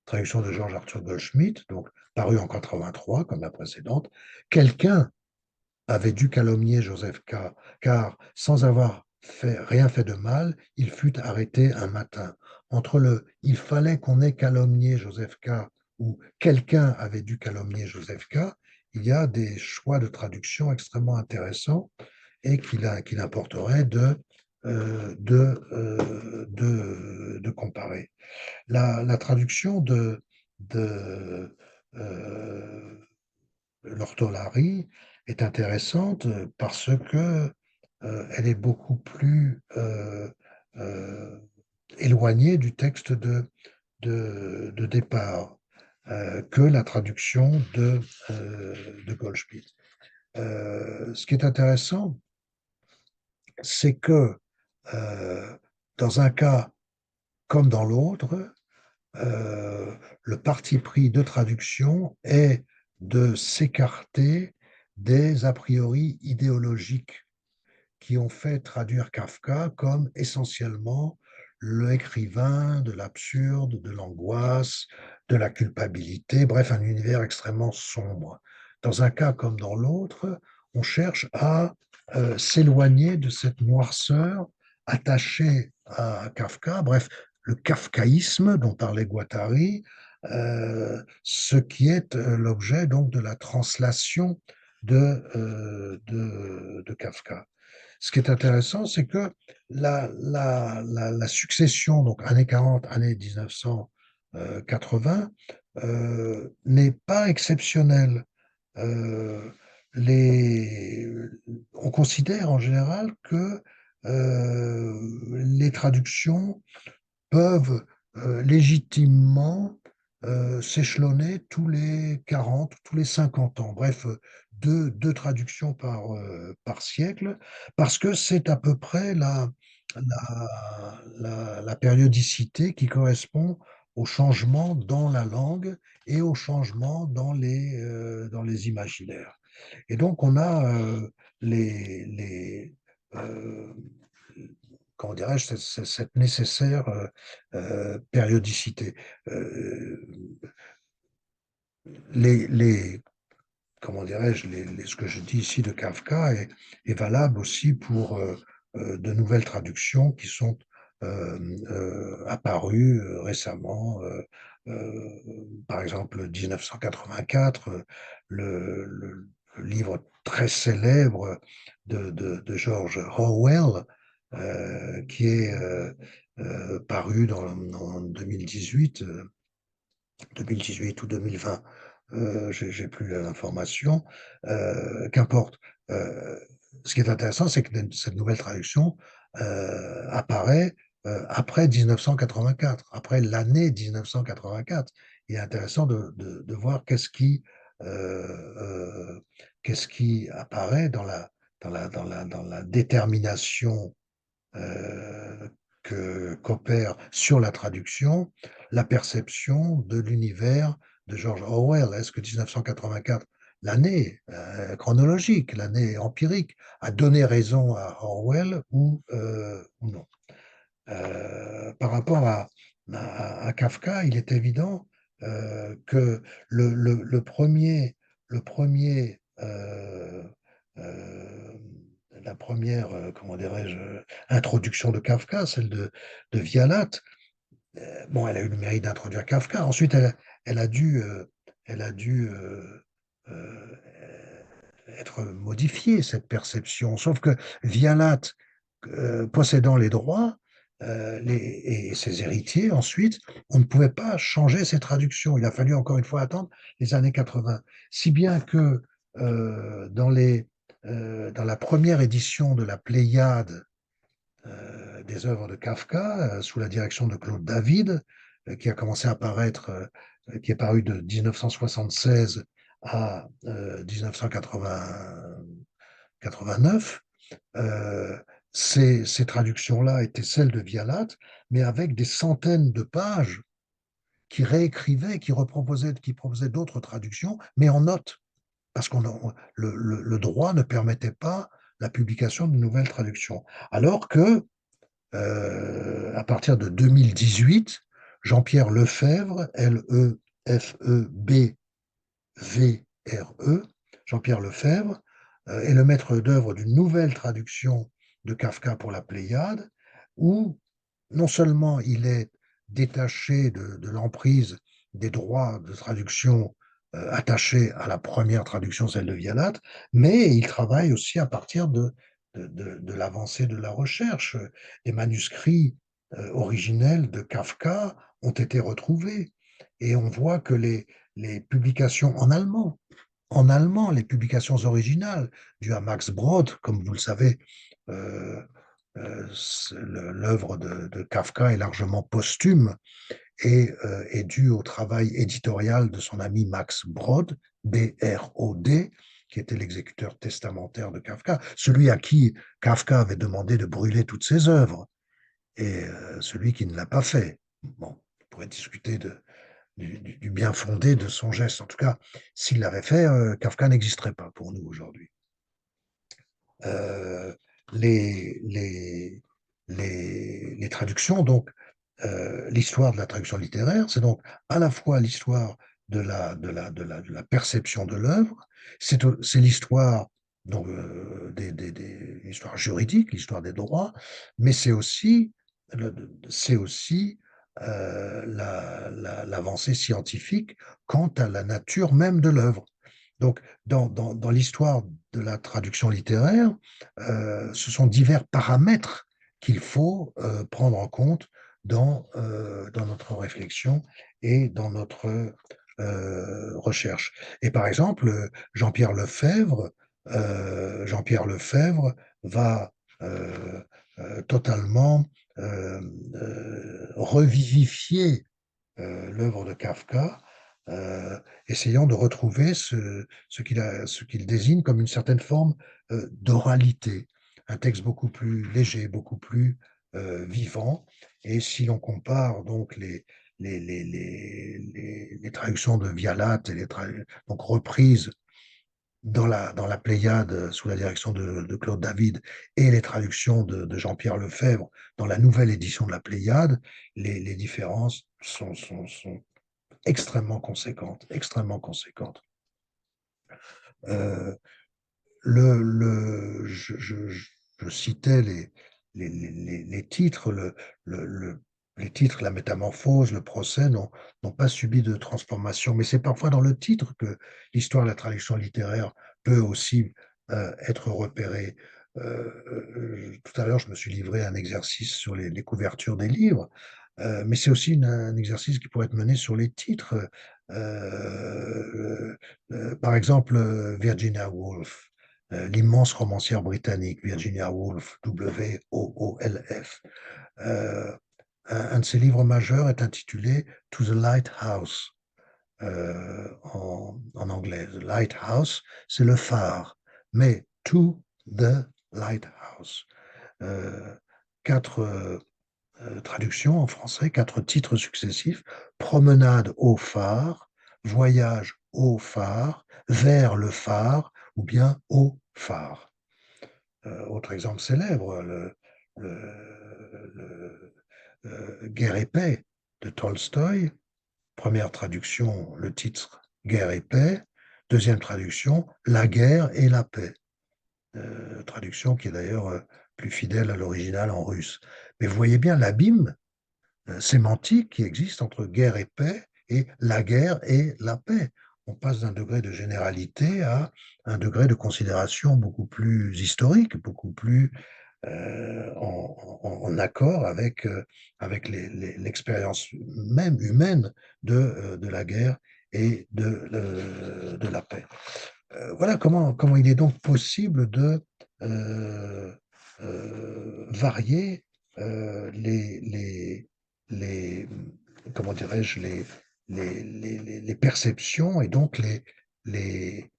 Traduction de George Arthur Goldschmidt, donc paru en 83 comme la précédente. Quelqu'un avait dû calomnier Joseph K, car sans avoir rien fait de mal, il fut arrêté un matin. Entre le il fallait qu'on ait calomnié Joseph K ou quelqu'un avait dû calomnier Joseph K, il y a des choix de traduction extrêmement intéressants et qu'il importerait de comparer. La traduction de l'ortholari est intéressante parce que elle est beaucoup plus éloignée du texte de départ que la traduction de Goldschmidt. Ce qui est intéressant, c'est que dans un cas comme dans l'autre, le parti pris de traduction est de s'écarter des a priori idéologiques qui ont fait traduire Kafka comme essentiellement l'écrivain de l'absurde, de l'angoisse, de la culpabilité, bref, un univers extrêmement sombre. Dans un cas comme dans l'autre, on cherche à s'éloigner de cette noirceur attachée à Kafka, bref, le kafkaïsme dont parlait Guattari, ce qui est l'objet donc de la translation de Kafka. Ce qui est intéressant, c'est que la succession, donc années 40, années 1980, n'est pas exceptionnelle. Euh, les, on considère en général que les traductions peuvent légitimement s'échelonner tous les 40, tous les 50 ans. Bref, deux traductions par siècle, parce que c'est à peu près la périodicité qui correspond au changement dans la langue et au changement dans les imaginaires. Et donc, on a les, euh, comment dirais-je, cette nécessaire périodicité. Euh, les, comment dirais-je, ce que je dis ici de Kafka est valable aussi pour de nouvelles traductions qui sont apparues récemment. Par exemple, 1984, le livre très célèbre de George Orwell, qui est paru en 2018 ou 2020, j'ai plus l'information, qu'importe. Euh, Ce qui est intéressant, c'est que cette nouvelle traduction apparaît après 1984, après l'année 1984. Il est intéressant de voir qu'est-ce qui apparaît dans la détermination qu'opère sur la traduction la perception de l'univers de George Orwell. Est-ce que 1984, l'année chronologique, l'année empirique, a donné raison à Orwell ou non? Par rapport à Kafka, il est évident que le premier euh, la première, comment dirais-je, introduction de Kafka, celle de Vialat, bon, elle a eu le mérite d'introduire Kafka. Ensuite, elle a dû euh, être modifiée, cette perception. Sauf que Vialat, possédant les droits, et ses héritiers, ensuite, on ne pouvait pas changer ces traductions. Il a fallu encore une fois attendre les années 80. Si bien que dans la première édition de la Pléiade des œuvres de Kafka, sous la direction de Claude David, qui a commencé à apparaître, qui est paru de 1976 à 1989. Ces traductions-là étaient celles de Vialat, mais avec des centaines de pages qui réécrivaient, qui proposaient d'autres traductions, mais en notes, parce que le droit ne permettait pas la publication de nouvelles traductions. Alors que à partir de 2018, Jean-Pierre Lefebvre, Lefebvre, Jean-Pierre Lefebvre, est le maître d'œuvre d'une nouvelle traduction de Kafka pour la Pléiade, où non seulement il est détaché de l'emprise des droits de traduction attachés à la première traduction, celle de Vialat, mais il travaille aussi à partir de l'avancée de la recherche. Les manuscrits originels de Kafka ont été retrouvés et on voit que les publications en allemand, les publications originales dues à Max Brod, comme vous le savez, euh, l'œuvre de Kafka est largement posthume et est due au travail éditorial de son ami Max Brod, B-R-O-D, qui était l'exécuteur testamentaire de Kafka, celui à qui Kafka avait demandé de brûler toutes ses œuvres, et celui qui ne l'a pas fait. Bon, on pourrait discuter du bien fondé de son geste. En tout cas, s'il l'avait fait, Kafka n'existerait pas pour nous aujourd'hui. Euh, les, les, les traductions. Donc, l'histoire de la traduction littéraire, c'est donc à la fois l'histoire de la perception de l'œuvre, c'est l'histoire donc, l'histoire juridique, l'histoire des droits, mais c'est aussi l'avancée scientifique quant à la nature même de l'œuvre. Donc, dans l'histoire de la traduction littéraire, ce sont divers paramètres qu'il faut prendre en compte dans notre réflexion et dans notre recherche. Et par exemple, Jean-Pierre Lefebvre va totalement revivifier l'œuvre de Kafka, essayant de retrouver ce qu'il désigne comme une certaine forme d'oralité, un texte beaucoup plus léger, beaucoup plus vivant. Et si l'on compare donc les traductions de Vialat, donc reprises dans la Pléiade sous la direction de Claude David et les traductions de Jean-Pierre Lefebvre dans la nouvelle édition de la Pléiade, les différences sont extrêmement conséquente, extrêmement conséquente. Euh, je citais les titres, les titres, la métamorphose, le procès n'ont pas subi de transformation, mais c'est parfois dans le titre que l'histoire de la traduction littéraire peut aussi être repérée. Tout à l'heure, je me suis livré à un exercice sur les couvertures des livres, mais c'est aussi un exercice qui pourrait être mené sur les titres. Par exemple, Virginia Woolf, l'immense romancière britannique Virginia Woolf, Woolf. Euh, un de ses livres majeurs est intitulé To the Lighthouse, en anglais. The Lighthouse, c'est le phare, mais To the Lighthouse. Euh, quatre traductions en français, quatre titres successifs: Promenade au phare, Voyage au phare, Vers le phare ou bien Au phare. Autre exemple célèbre, Guerre et paix de Tolstoï. Première traduction, le titre Guerre et paix. Deuxième traduction, La guerre et la paix. Traduction qui est d'ailleurs plus fidèle à l'original en russe. Mais vous voyez bien l'abîme sémantique qui existe entre guerre et paix et la guerre et la paix. On passe d'un degré de généralité à un degré de considération beaucoup plus historique, beaucoup plus en accord avec l'expérience même humaine de la guerre et de la paix. Voilà comment il est donc possible de euh, varier les, comment dirais-je, les perceptions et donc les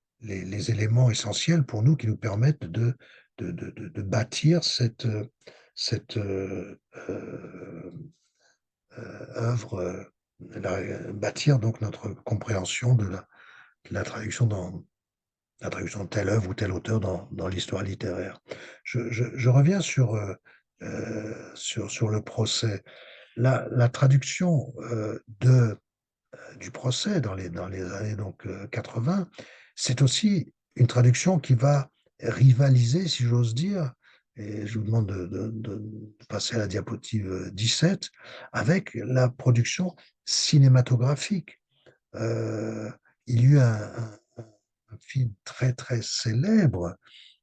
éléments essentiels pour nous qui nous permettent de bâtir cette œuvre, bâtir donc notre compréhension de la traduction la traduction de telle œuvre ou tel auteur dans l'histoire littéraire. Je reviens sur le procès. La traduction du procès dans les années donc, 80, c'est aussi une traduction qui va rivaliser, si j'ose dire, et je vous demande de passer à la diapositive 17, avec la production cinématographique. Euh, il y a eu un film très très célèbre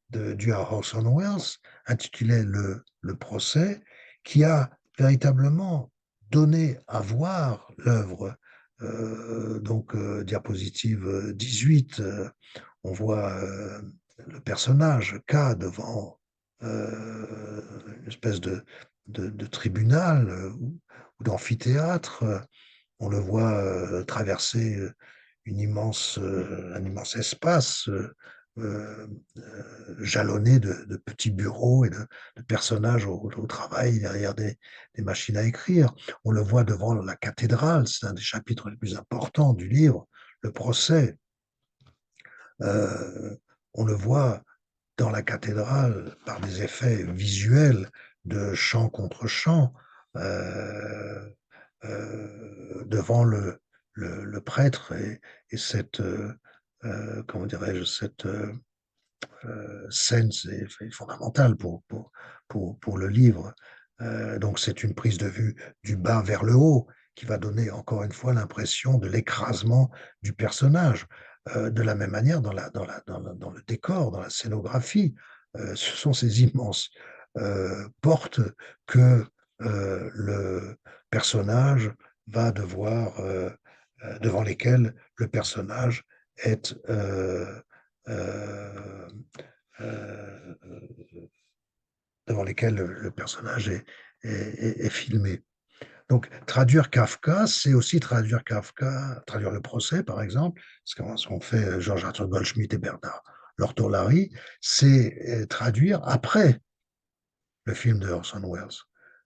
du Orson Welles, intitulé le procès, qui a véritablement donné à voir l'œuvre. Diapositive 18, on voit le personnage K devant une espèce de tribunal ou d'amphithéâtre. On le voit traverser un immense espace jalonné de petits bureaux et de personnages au travail derrière des machines à écrire. On le voit devant la cathédrale, c'est un des chapitres les plus importants du livre, le procès. Euh, on le voit dans la cathédrale par des effets visuels de chant contre chant devant le prêtre et cette, comment dirais-je, cette scène, c'est fondamental pour le livre. Donc c'est une prise de vue du bas vers le haut qui va donner encore une fois l'impression de l'écrasement du personnage. De la même manière, dans le décor, dans la scénographie, ce sont ces immenses portes que le personnage va devoir, devant lesquelles le personnage est euh, euh, devant lesquels le personnage est filmé. Donc, traduire Kafka, c'est aussi traduire Kafka, traduire le procès, par exemple, ce qu'ont fait Georges Arthur Goldschmidt et Bernard Lortolari, c'est traduire après le film de Orson Welles.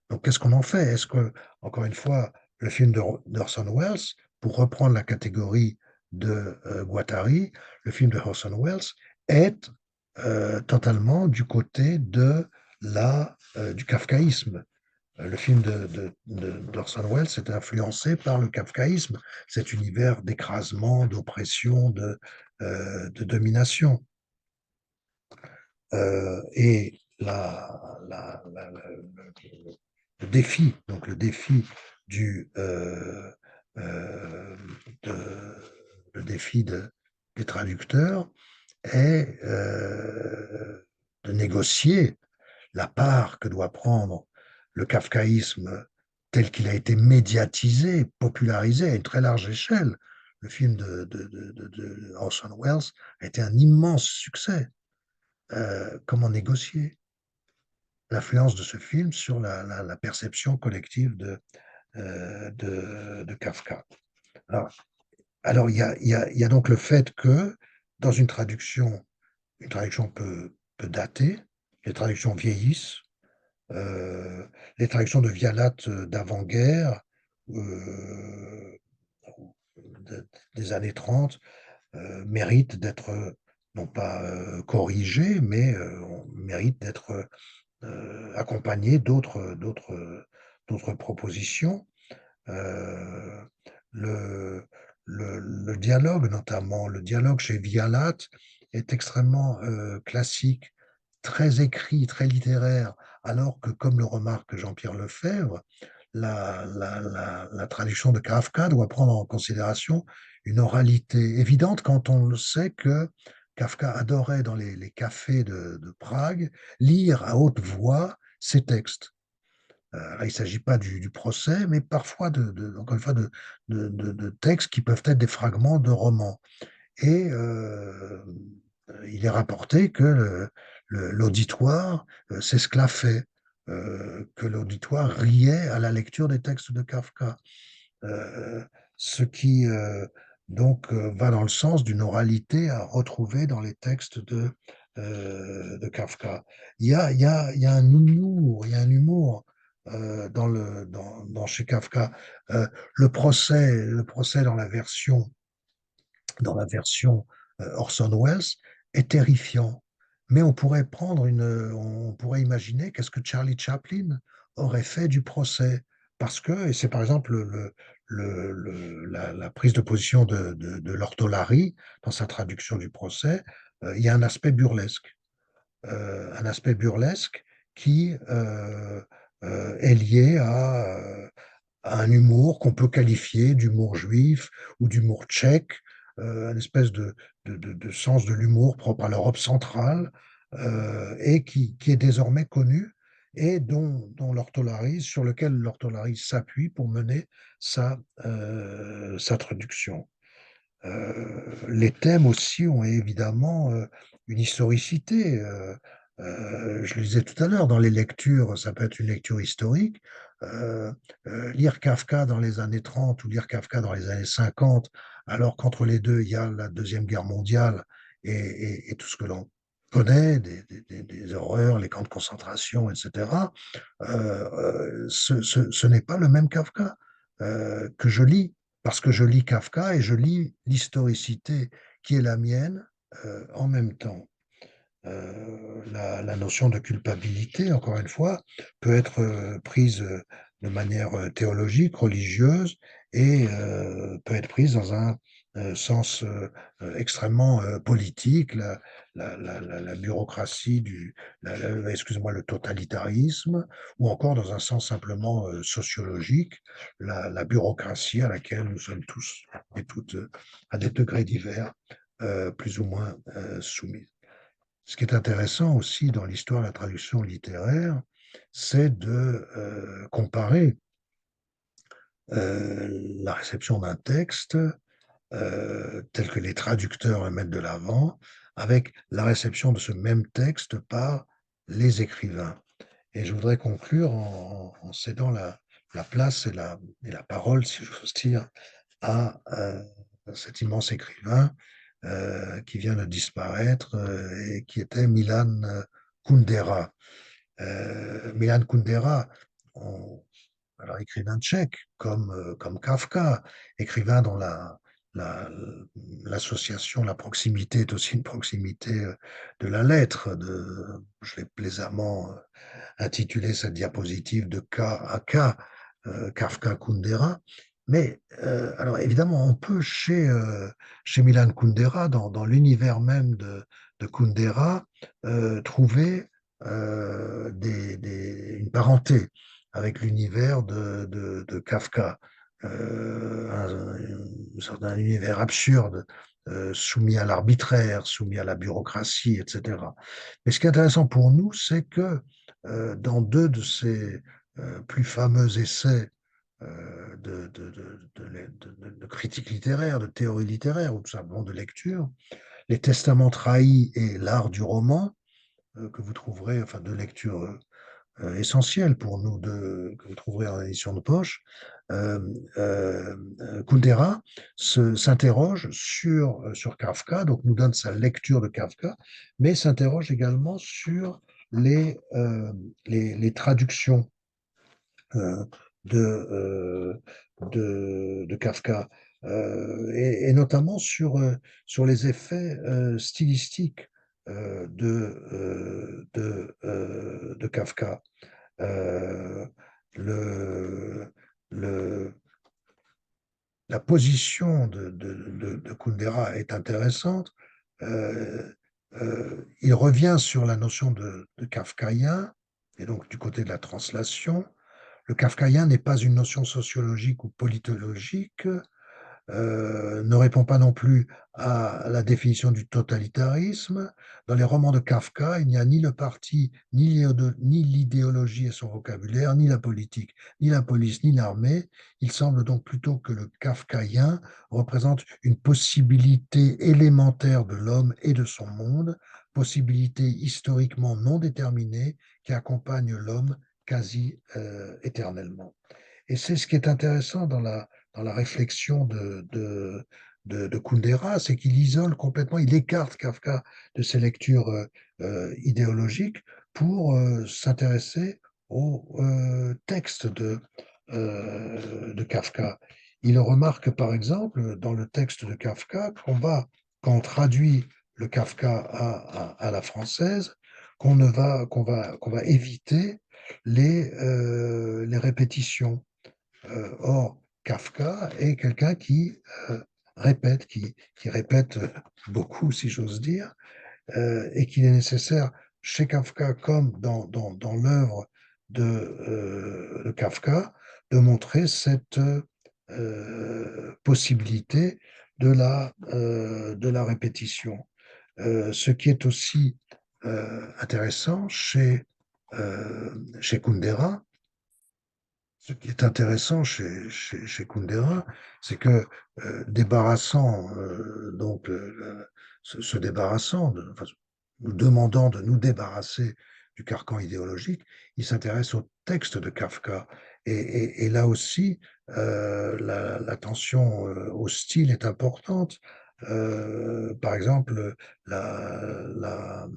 Donc, qu'est-ce qu'on en fait? Est-ce que, encore une fois, le film d'Orson Welles, pour reprendre la catégorie de Guattari, le film de Orson Welles est totalement du côté du kafkaïsme. Le film d'Orson Welles est influencé par le kafkaïsme, cet univers d'écrasement, d'oppression, de domination. Et le défi, donc le défi du euh, de- le défi des traducteurs est de négocier la part que doit prendre le kafkaïsme tel qu'il a été médiatisé, popularisé à une très large échelle. Le film de Orson Welles a été un immense succès. Comment négocier l'influence de ce film sur la perception collective de Kafka? Alors, il y a donc le fait que dans une traduction peut dater, les traductions vieillissent, euh, les traductions de Vialat d'avant-guerre, euh, des années 30, méritent d'être non pas corrigées, mais méritent d'être accompagnées d'autres propositions. Euh, le, le dialogue, notamment, le dialogue chez Vialat est extrêmement classique, très écrit, très littéraire, alors que, comme le remarque Jean-Pierre Lefebvre, la traduction de Kafka doit prendre en considération une oralité évidente quand on le sait que Kafka adorait dans les cafés de Prague lire à haute voix ses textes. Là, il ne s'agit pas du procès, mais parfois, encore une fois, de textes qui peuvent être des fragments de romans. Et il est rapporté que l'auditoire s'esclaffait, que l'auditoire riait à la lecture des textes de Kafka. Euh, Ce qui donc va dans le sens d'une oralité à retrouver dans les textes de Kafka. Il y a un humour, il y a un humour chez Kafka. Le procès dans la version Orson Welles est terrifiant. Mais on pourrait imaginer qu'est-ce que Charlie Chaplin aurait fait du procès. Parce que, et c'est par exemple la prise de position de Lortolari dans sa traduction du procès, il y a un aspect burlesque qui est lié à un humour qu'on peut qualifier d'humour juif ou d'humour tchèque, une espèce de sens de l'humour propre à l'Europe centrale et qui est désormais connu et sur lequel l'ortholarynghe s'appuie pour mener sa traduction. Les thèmes aussi ont évidemment une historicité. Je le disais tout à l'heure, dans les lectures, ça peut être une lecture historique. Euh, Lire Kafka dans les années 30 ou lire Kafka dans les années 50, alors qu'entre les deux, il y a la Deuxième Guerre mondiale et tout ce que l'on connaît, des horreurs, les camps de concentration, etc., ce n'est pas le même Kafka que je lis parce que je lis Kafka et je lis l'historicité qui est la mienne en même temps. la notion de culpabilité, encore une fois, peut être prise de manière théologique, religieuse, et peut être prise dans un sens extrêmement politique, la bureaucratie excusez-moi, le totalitarisme, ou encore dans un sens simplement sociologique, la bureaucratie à laquelle nous sommes tous et toutes, à des degrés divers, plus ou moins soumis. Ce qui est intéressant aussi dans l'histoire de la traduction littéraire, c'est de comparer la réception d'un texte tel que les traducteurs le mettent de l'avant, avec la réception de ce même texte par les écrivains. Et je voudrais conclure en cédant la place et la parole, si j'ose dire, à cet immense écrivain qui vient de disparaître et qui était Milan Kundera. Milan Kundera, on- alors écrivain tchèque, comme Kafka, écrivain dont la- l'association, la proximité est aussi une proximité de la lettre. Je l'ai plaisamment intitulé cette diapositive de K à K, Kafka Kundera. Mais alors évidemment, on peut chez Milan Kundera, dans l'univers même de Kundera, trouver une parenté avec l'univers de Kafka, un certain univers absurde, soumis à l'arbitraire, soumis à la bureaucratie, etc. Mais ce qui est intéressant pour nous, c'est que dans deux de ses plus fameux essais de critique littéraire, de théorie littéraire, ou tout simplement de lecture, Les Testaments trahis et l'art du roman, que vous trouverez, enfin de lecture essentielle pour nous, que vous trouverez en édition de poche, euh, Kundera s'interroge sur Kafka, donc nous donne sa lecture de Kafka, mais s'interroge également sur les traductions euh, de, de Kafka, et notamment sur les effets stylistiques de Kafka. Euh, le, le, la position de Kundera est intéressante. Euh, il revient sur la notion de kafkaïen, et donc du côté de la translation. Le kafkaïen n'est pas une notion sociologique ou politologique, ne répond pas non plus à la définition du totalitarisme. Dans les romans de Kafka, il n'y a ni le parti, ni l'idéologie et son vocabulaire, ni la politique, ni la police, ni l'armée. Il semble donc plutôt que le kafkaïen représente une possibilité élémentaire de l'homme et de son monde, possibilité historiquement non déterminée qui accompagne l'homme quasi éternellement. Et c'est ce qui est intéressant dans la réflexion de Kundera, c'est qu'il isole complètement, il écarte Kafka de ses lectures idéologiques pour s'intéresser au texte de Kafka. Il remarque par exemple dans le texte de Kafka quand on traduit le Kafka à la française, qu'on va éviter les répétitions. Or, Kafka est quelqu'un euh, qui répète beaucoup, si j'ose dire, et qu'il est nécessaire chez Kafka, comme dans l'œuvre de Kafka, de montrer cette possibilité de la répétition. Ce qui est aussi intéressant chez Kundera, ce qui est intéressant chez Kundera, c'est que débarrassant, donc, se débarrassant, enfin, nous demandant de nous débarrasser du carcan idéologique, il s'intéresse au texte de Kafka. Et là aussi, l'attention au style est importante. Par exemple, la,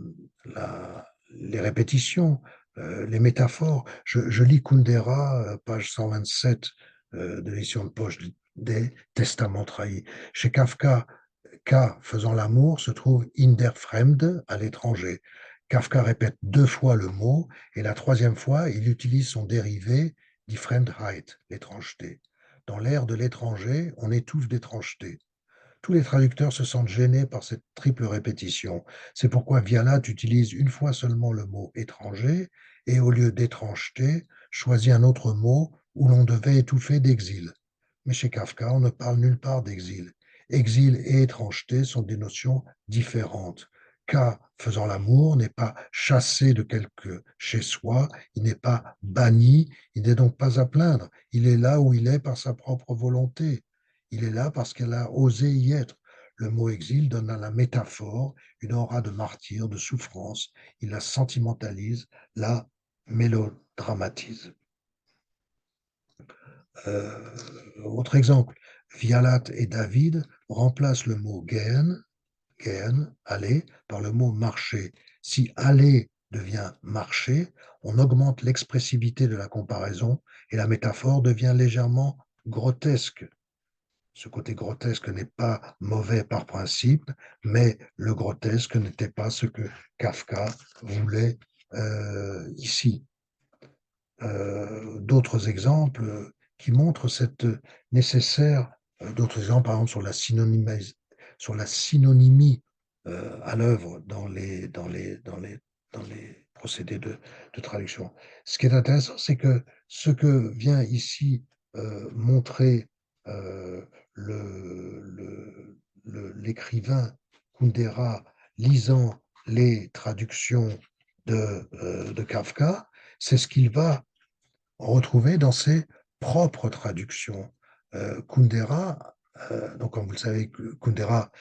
la, les répétitions, les métaphores. Je lis Kundera, page 127 de l'édition de poche des Testaments trahis. Chez Kafka, K, faisant l'amour, se trouve in der Fremde, à l'étranger. Kafka répète 2 fois le mot, et la troisième fois, il utilise son dérivé, die Fremdheit, l'étrangeté. Dans l'ère de l'étranger, on étouffe d'étrangeté. Tous les traducteurs se sentent gênés par cette triple répétition. C'est pourquoi Vialat utilise une fois seulement le mot étranger et au lieu d'étrangeté, choisit un autre mot où l'on devait étouffer d'exil. Mais chez Kafka, on ne parle nulle part d'exil. Exil et étrangeté sont des notions différentes. K, faisant l'amour, n'est pas chassé de quelque chez soi, il n'est pas banni, il n'est donc pas à plaindre. Il est là où il est par sa propre volonté. Il est là parce qu'elle a osé y être. Le mot exil donne à la métaphore une aura de martyr, de souffrance. Il la sentimentalise, la mélodramatise. Autre exemple, Vialat et David remplacent le mot gehen, aller, par le mot marcher. Si aller devient marcher, on augmente l'expressivité de la comparaison et la métaphore devient légèrement grotesque. Ce côté grotesque n'est pas mauvais par principe, mais le grotesque n'était pas ce que Kafka voulait ici. D'autres exemples qui montrent cette nécessaire, d'autres exemples par exemple sur la synonymie à l'œuvre dans les procédés de traduction. Ce qui est intéressant, c'est que ce que vient ici montrer euh, l'écrivain Kundera lisant les traductions de Kafka, c'est ce qu'il va retrouver dans ses propres traductions. Kundera, donc comme vous le savez, Kundera,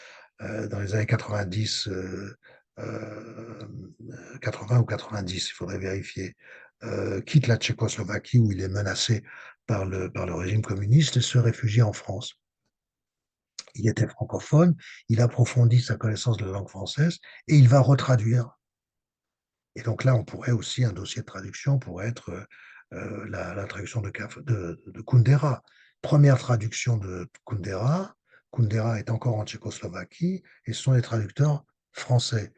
dans les années 90, 80 ou 90, il faudrait vérifier, quitte la Tchécoslovaquie où il est menacé par le régime communiste et se réfugie en France. Il était francophone, il approfondit sa connaissance de la langue française et il va retraduire. Et donc là, on pourrait aussi, un dossier de traduction pourrait être la traduction de Kundera. Première traduction de Kundera, Kundera est encore en Tchécoslovaquie et ce sont les traducteurs français.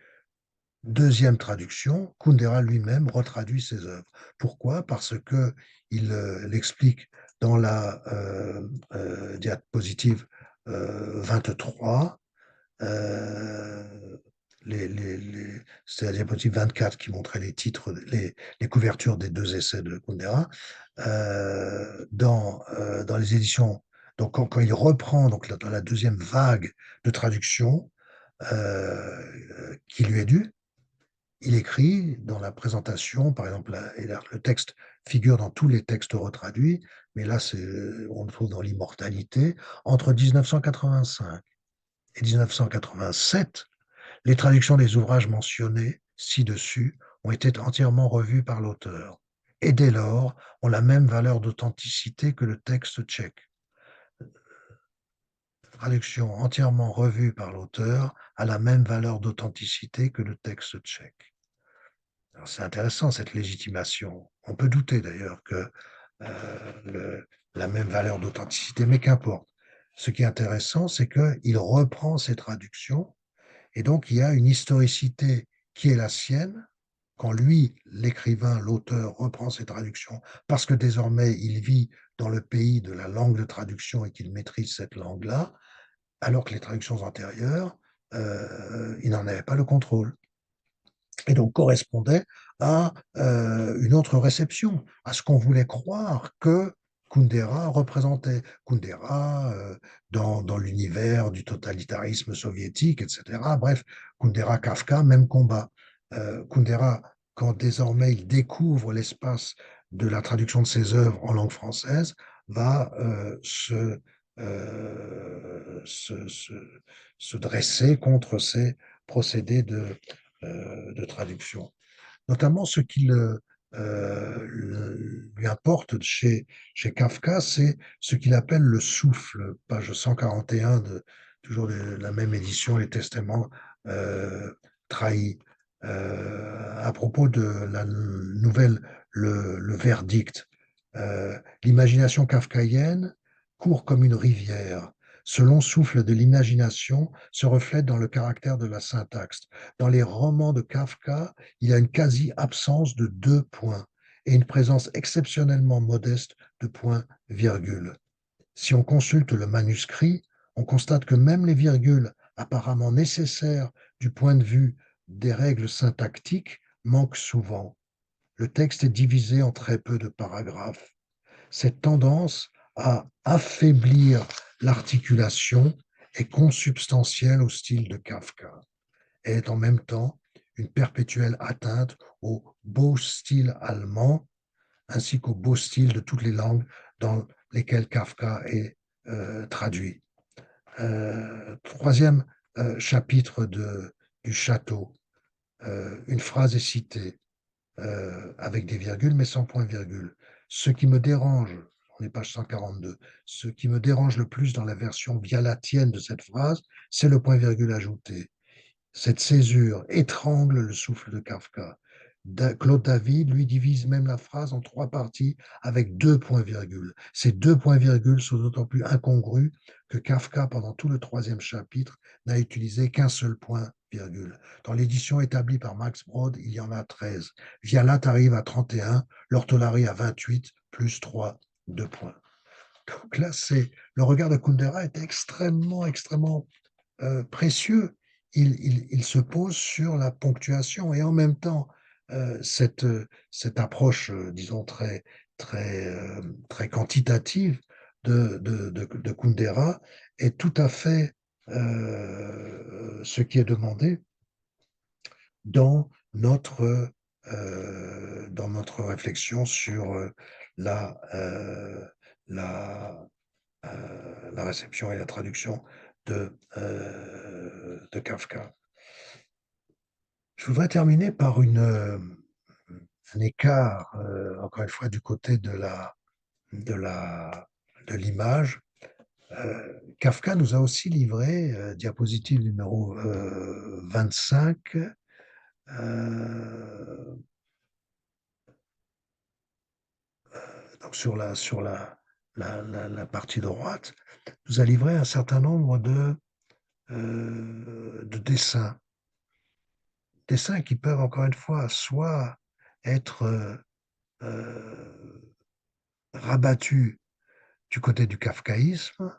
Deuxième traduction, Kundera lui-même retraduit ses œuvres. Pourquoi? Parce que il l'explique dans la diapositive 23. C'est la diapositive 24 qui montrait les titres, les couvertures des deux essais de Kundera. Dans les éditions, donc quand il reprend donc, dans la deuxième vague de traduction qui lui est due, il écrit dans la présentation, par exemple, le texte figure dans tous les textes retraduits, mais là, on le trouve dans l'immortalité, entre 1985 et 1987, les traductions des ouvrages mentionnés ci-dessus ont été entièrement revues par l'auteur, et dès lors ont la même valeur d'authenticité que le texte tchèque. Traduction entièrement revue par l'auteur a la même valeur d'authenticité que le texte tchèque. C'est intéressant cette légitimation. On peut douter d'ailleurs que la même valeur d'authenticité, mais qu'importe. Ce qui est intéressant, c'est qu'il reprend ses traductions et donc il y a une historicité qui est la sienne quand lui, l'écrivain, l'auteur, reprend ses traductions parce que désormais il vit dans le pays de la langue de traduction et qu'il maîtrise cette langue-là, alors que les traductions antérieures, il n'en avait pas le contrôle et donc correspondait à une autre réception, à ce qu'on voulait croire que Kundera représentait. Kundera dans l'univers du totalitarisme soviétique, etc. Bref, Kundera, Kafka, même combat. Kundera, quand désormais il découvre l'espace de la traduction de ses œuvres en langue française, va se dresser contre ces procédés de traduction. Notamment ce qui lui importe chez Kafka, c'est ce qu'il appelle le souffle, page 141 toujours de la même édition, Les Testaments trahis. À propos de la nouvelle Le Verdict, l'imagination kafkaïenne court comme une rivière. Ce long souffle de l'imagination se reflète dans le caractère de la syntaxe. Dans les romans de Kafka, il y a une quasi-absence de deux points et une présence exceptionnellement modeste de points-virgules. Si on consulte le manuscrit, on constate que même les virgules apparemment nécessaires du point de vue des règles syntactiques manquent souvent. Le texte est divisé en très peu de paragraphes. Cette tendance à affaiblir l'articulation est consubstantielle au style de Kafka. Elle est en même temps une perpétuelle atteinte au beau style allemand ainsi qu'au beau style de toutes les langues dans lesquelles Kafka est traduit. Troisième chapitre du château. Une phrase est citée avec des virgules, mais sans point-virgule. Ce qui me dérange, on est page 142, ce qui me dérange le plus dans la version bialatienne de cette phrase, c'est le point-virgule ajouté. Cette césure étrangle le souffle de Kafka. Claude David, lui, divise même la phrase en trois parties avec deux points-virgules. Ces deux points-virgules sont d'autant plus incongrus que Kafka, pendant tout le troisième chapitre, n'a utilisé qu'un seul point-virgule. Dans l'édition établie par Max Brod, il y en a 13. Vialat arrive à 31, l'Ortolari à 28, plus 3, 2 points. Donc là, le regard de Kundera est extrêmement, extrêmement précieux. Il se pose sur la ponctuation et en même temps, cette approche, disons, très quantitative de Kundera est tout à fait ce qui est demandé dans dans notre réflexion sur la, euh, la, la réception et la traduction de Kafka. Je voudrais terminer par un écart, encore une fois, du côté de l'image. Kafka nous a aussi livré, diapositive numéro 25, donc la partie droite, nous a livré un certain nombre de dessins qui peuvent, encore une fois, soit être rabattus du côté du kafkaïsme,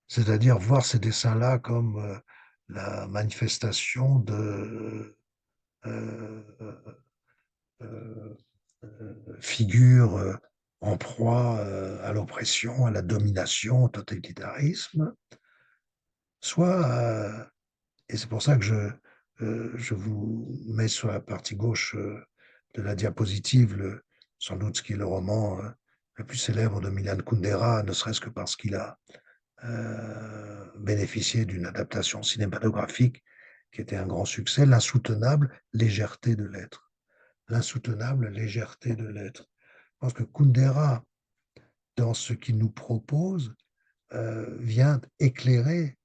c'est-à-dire voir ces dessins-là comme la manifestation de euh, euh, figures en proie à l'oppression, à la domination, au totalitarisme, soit et c'est pour ça que je vous mets sur la partie gauche de la diapositive, sans doute ce qui est le roman le plus célèbre de Milan Kundera, ne serait-ce que parce qu'il a bénéficié d'une adaptation cinématographique qui était un grand succès, L'insoutenable légèreté de l'être. L'insoutenable légèreté de l'être. Je pense que Kundera, dans ce qu'il nous propose, vient éclairer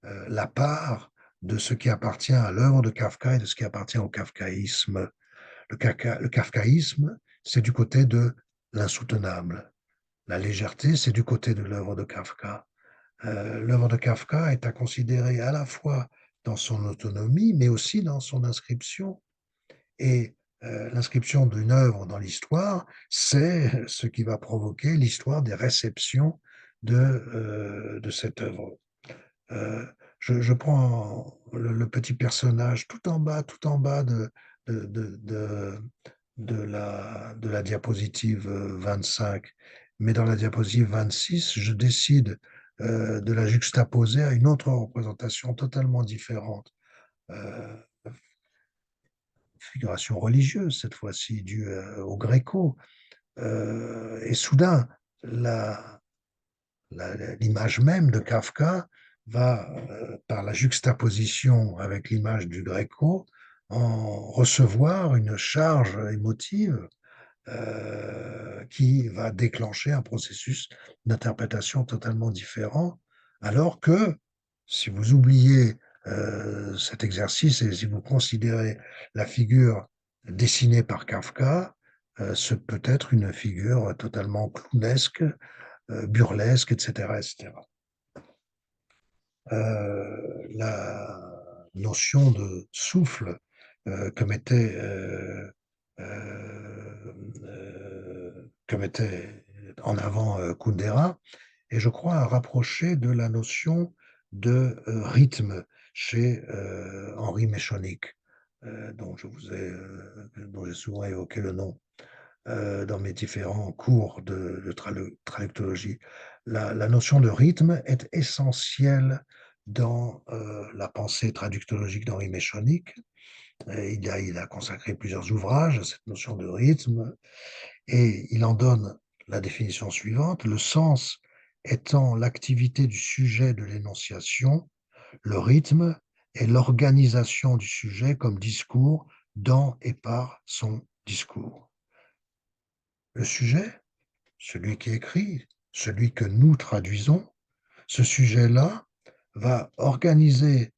la part de ce qui appartient à l'œuvre de Kafka et de ce qui appartient au kafkaïsme. Le kafkaïsme, c'est du côté de l'insoutenable. La légèreté, c'est du côté de l'œuvre de Kafka. L'œuvre de Kafka est à considérer à la fois dans son autonomie, mais aussi dans son inscription. Et l'inscription d'une œuvre dans l'histoire, c'est ce qui va provoquer l'histoire des réceptions de cette œuvre. Euh, je prends le petit personnage tout en bas de, de, de, de la diapositive 25. Mais dans la diapositive 26, je décide de la juxtaposer à une autre représentation totalement différente. Euh, Figuration religieuse, cette fois-ci, due au Gréco. Et soudain, la, l'image même de Kafka va, par la juxtaposition avec l'image du Gréco, en recevoir une charge émotive qui va déclencher un processus d'interprétation totalement différent, alors que si vous oubliez cet exercice et si vous considérez la figure dessinée par Kafka, ce peut être une figure totalement clownesque, burlesque, etc., etc. la notion de souffle euh, que mettait en avant Kundera, et je crois à rapprocher de la notion de rythme chez Henri Méchonic, dont j'ai souvent évoqué le nom dans mes différents cours de traductologie. La notion de rythme est essentielle dans la pensée traductologique d'Henri Méchonic. Il a consacré plusieurs ouvrages à cette notion de rythme et il en donne la définition suivante: le sens étant l'activité du sujet de l'énonciation, le rythme est l'organisation du sujet comme discours dans et par son discours. Le sujet, celui qui écrit, celui que nous traduisons, ce sujet-là va organiser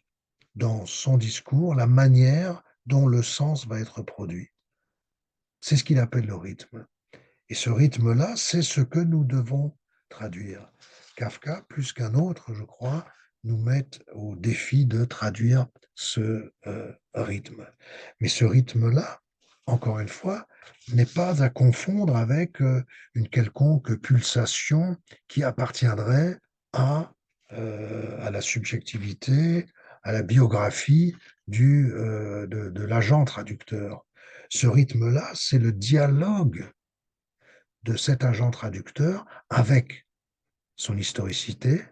dans son discours la manière dont le sens va être produit. C'est ce qu'il appelle le rythme. Et ce rythme-là, c'est ce que nous devons traduire. Kafka, plus qu'un autre, je crois, nous met au défi de traduire ce rythme. Mais ce rythme-là, encore une fois, n'est pas à confondre avec une quelconque pulsation qui appartiendrait à la subjectivité, à la biographie de l'agent traducteur. Ce rythme-là, c'est le dialogue de cet agent traducteur avec son historicité,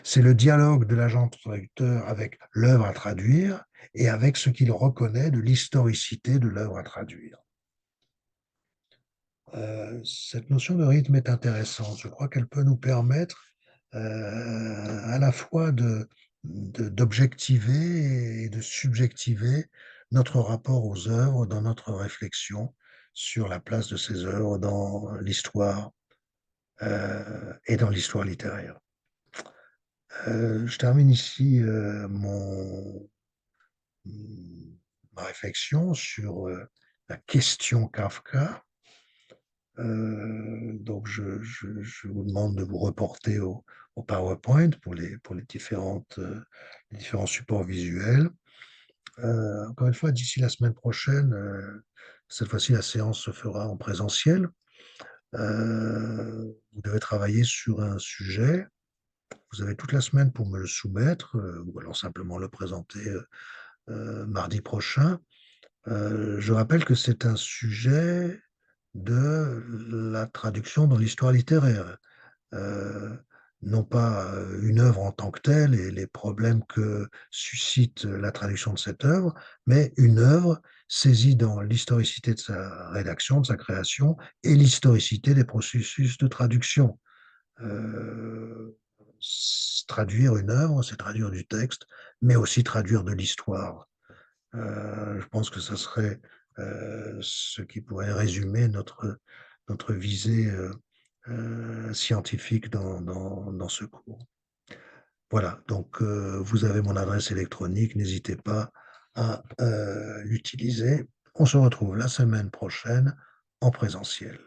c'est le dialogue de l'agent traducteur avec l'œuvre à traduire et avec ce qu'il reconnaît de l'historicité de l'œuvre à traduire. Cette notion de rythme est intéressante. Je crois qu'elle peut nous permettre à la fois d'objectiver et de subjectiver notre rapport aux œuvres dans notre réflexion sur la place de ces œuvres dans l'histoire et dans l'histoire littéraire. Je termine ici ma réflexion sur la question Kafka. Donc, je vous demande de vous reporter au PowerPoint pour les les différents supports visuels. Encore une fois, d'ici la semaine prochaine, cette fois-ci, la séance se fera en présentiel. Vous devez travailler sur un sujet. Vous avez toute la semaine pour me le soumettre, ou alors simplement le présenter mardi prochain. Je rappelle que c'est un sujet de la traduction dans l'histoire littéraire, euh, non pas une œuvre en tant que telle et les problèmes que suscite la traduction de cette œuvre, mais une œuvre saisie dans l'historicité de sa rédaction, de sa création, et l'historicité des processus de traduction. Euh, Traduire une œuvre, c'est traduire du texte, mais aussi traduire de l'histoire. Je pense que ça serait ce qui pourrait résumer notre visée scientifique dans ce cours. Voilà, donc vous avez mon adresse électronique, n'hésitez pas à l'utiliser. On se retrouve la semaine prochaine en présentiel.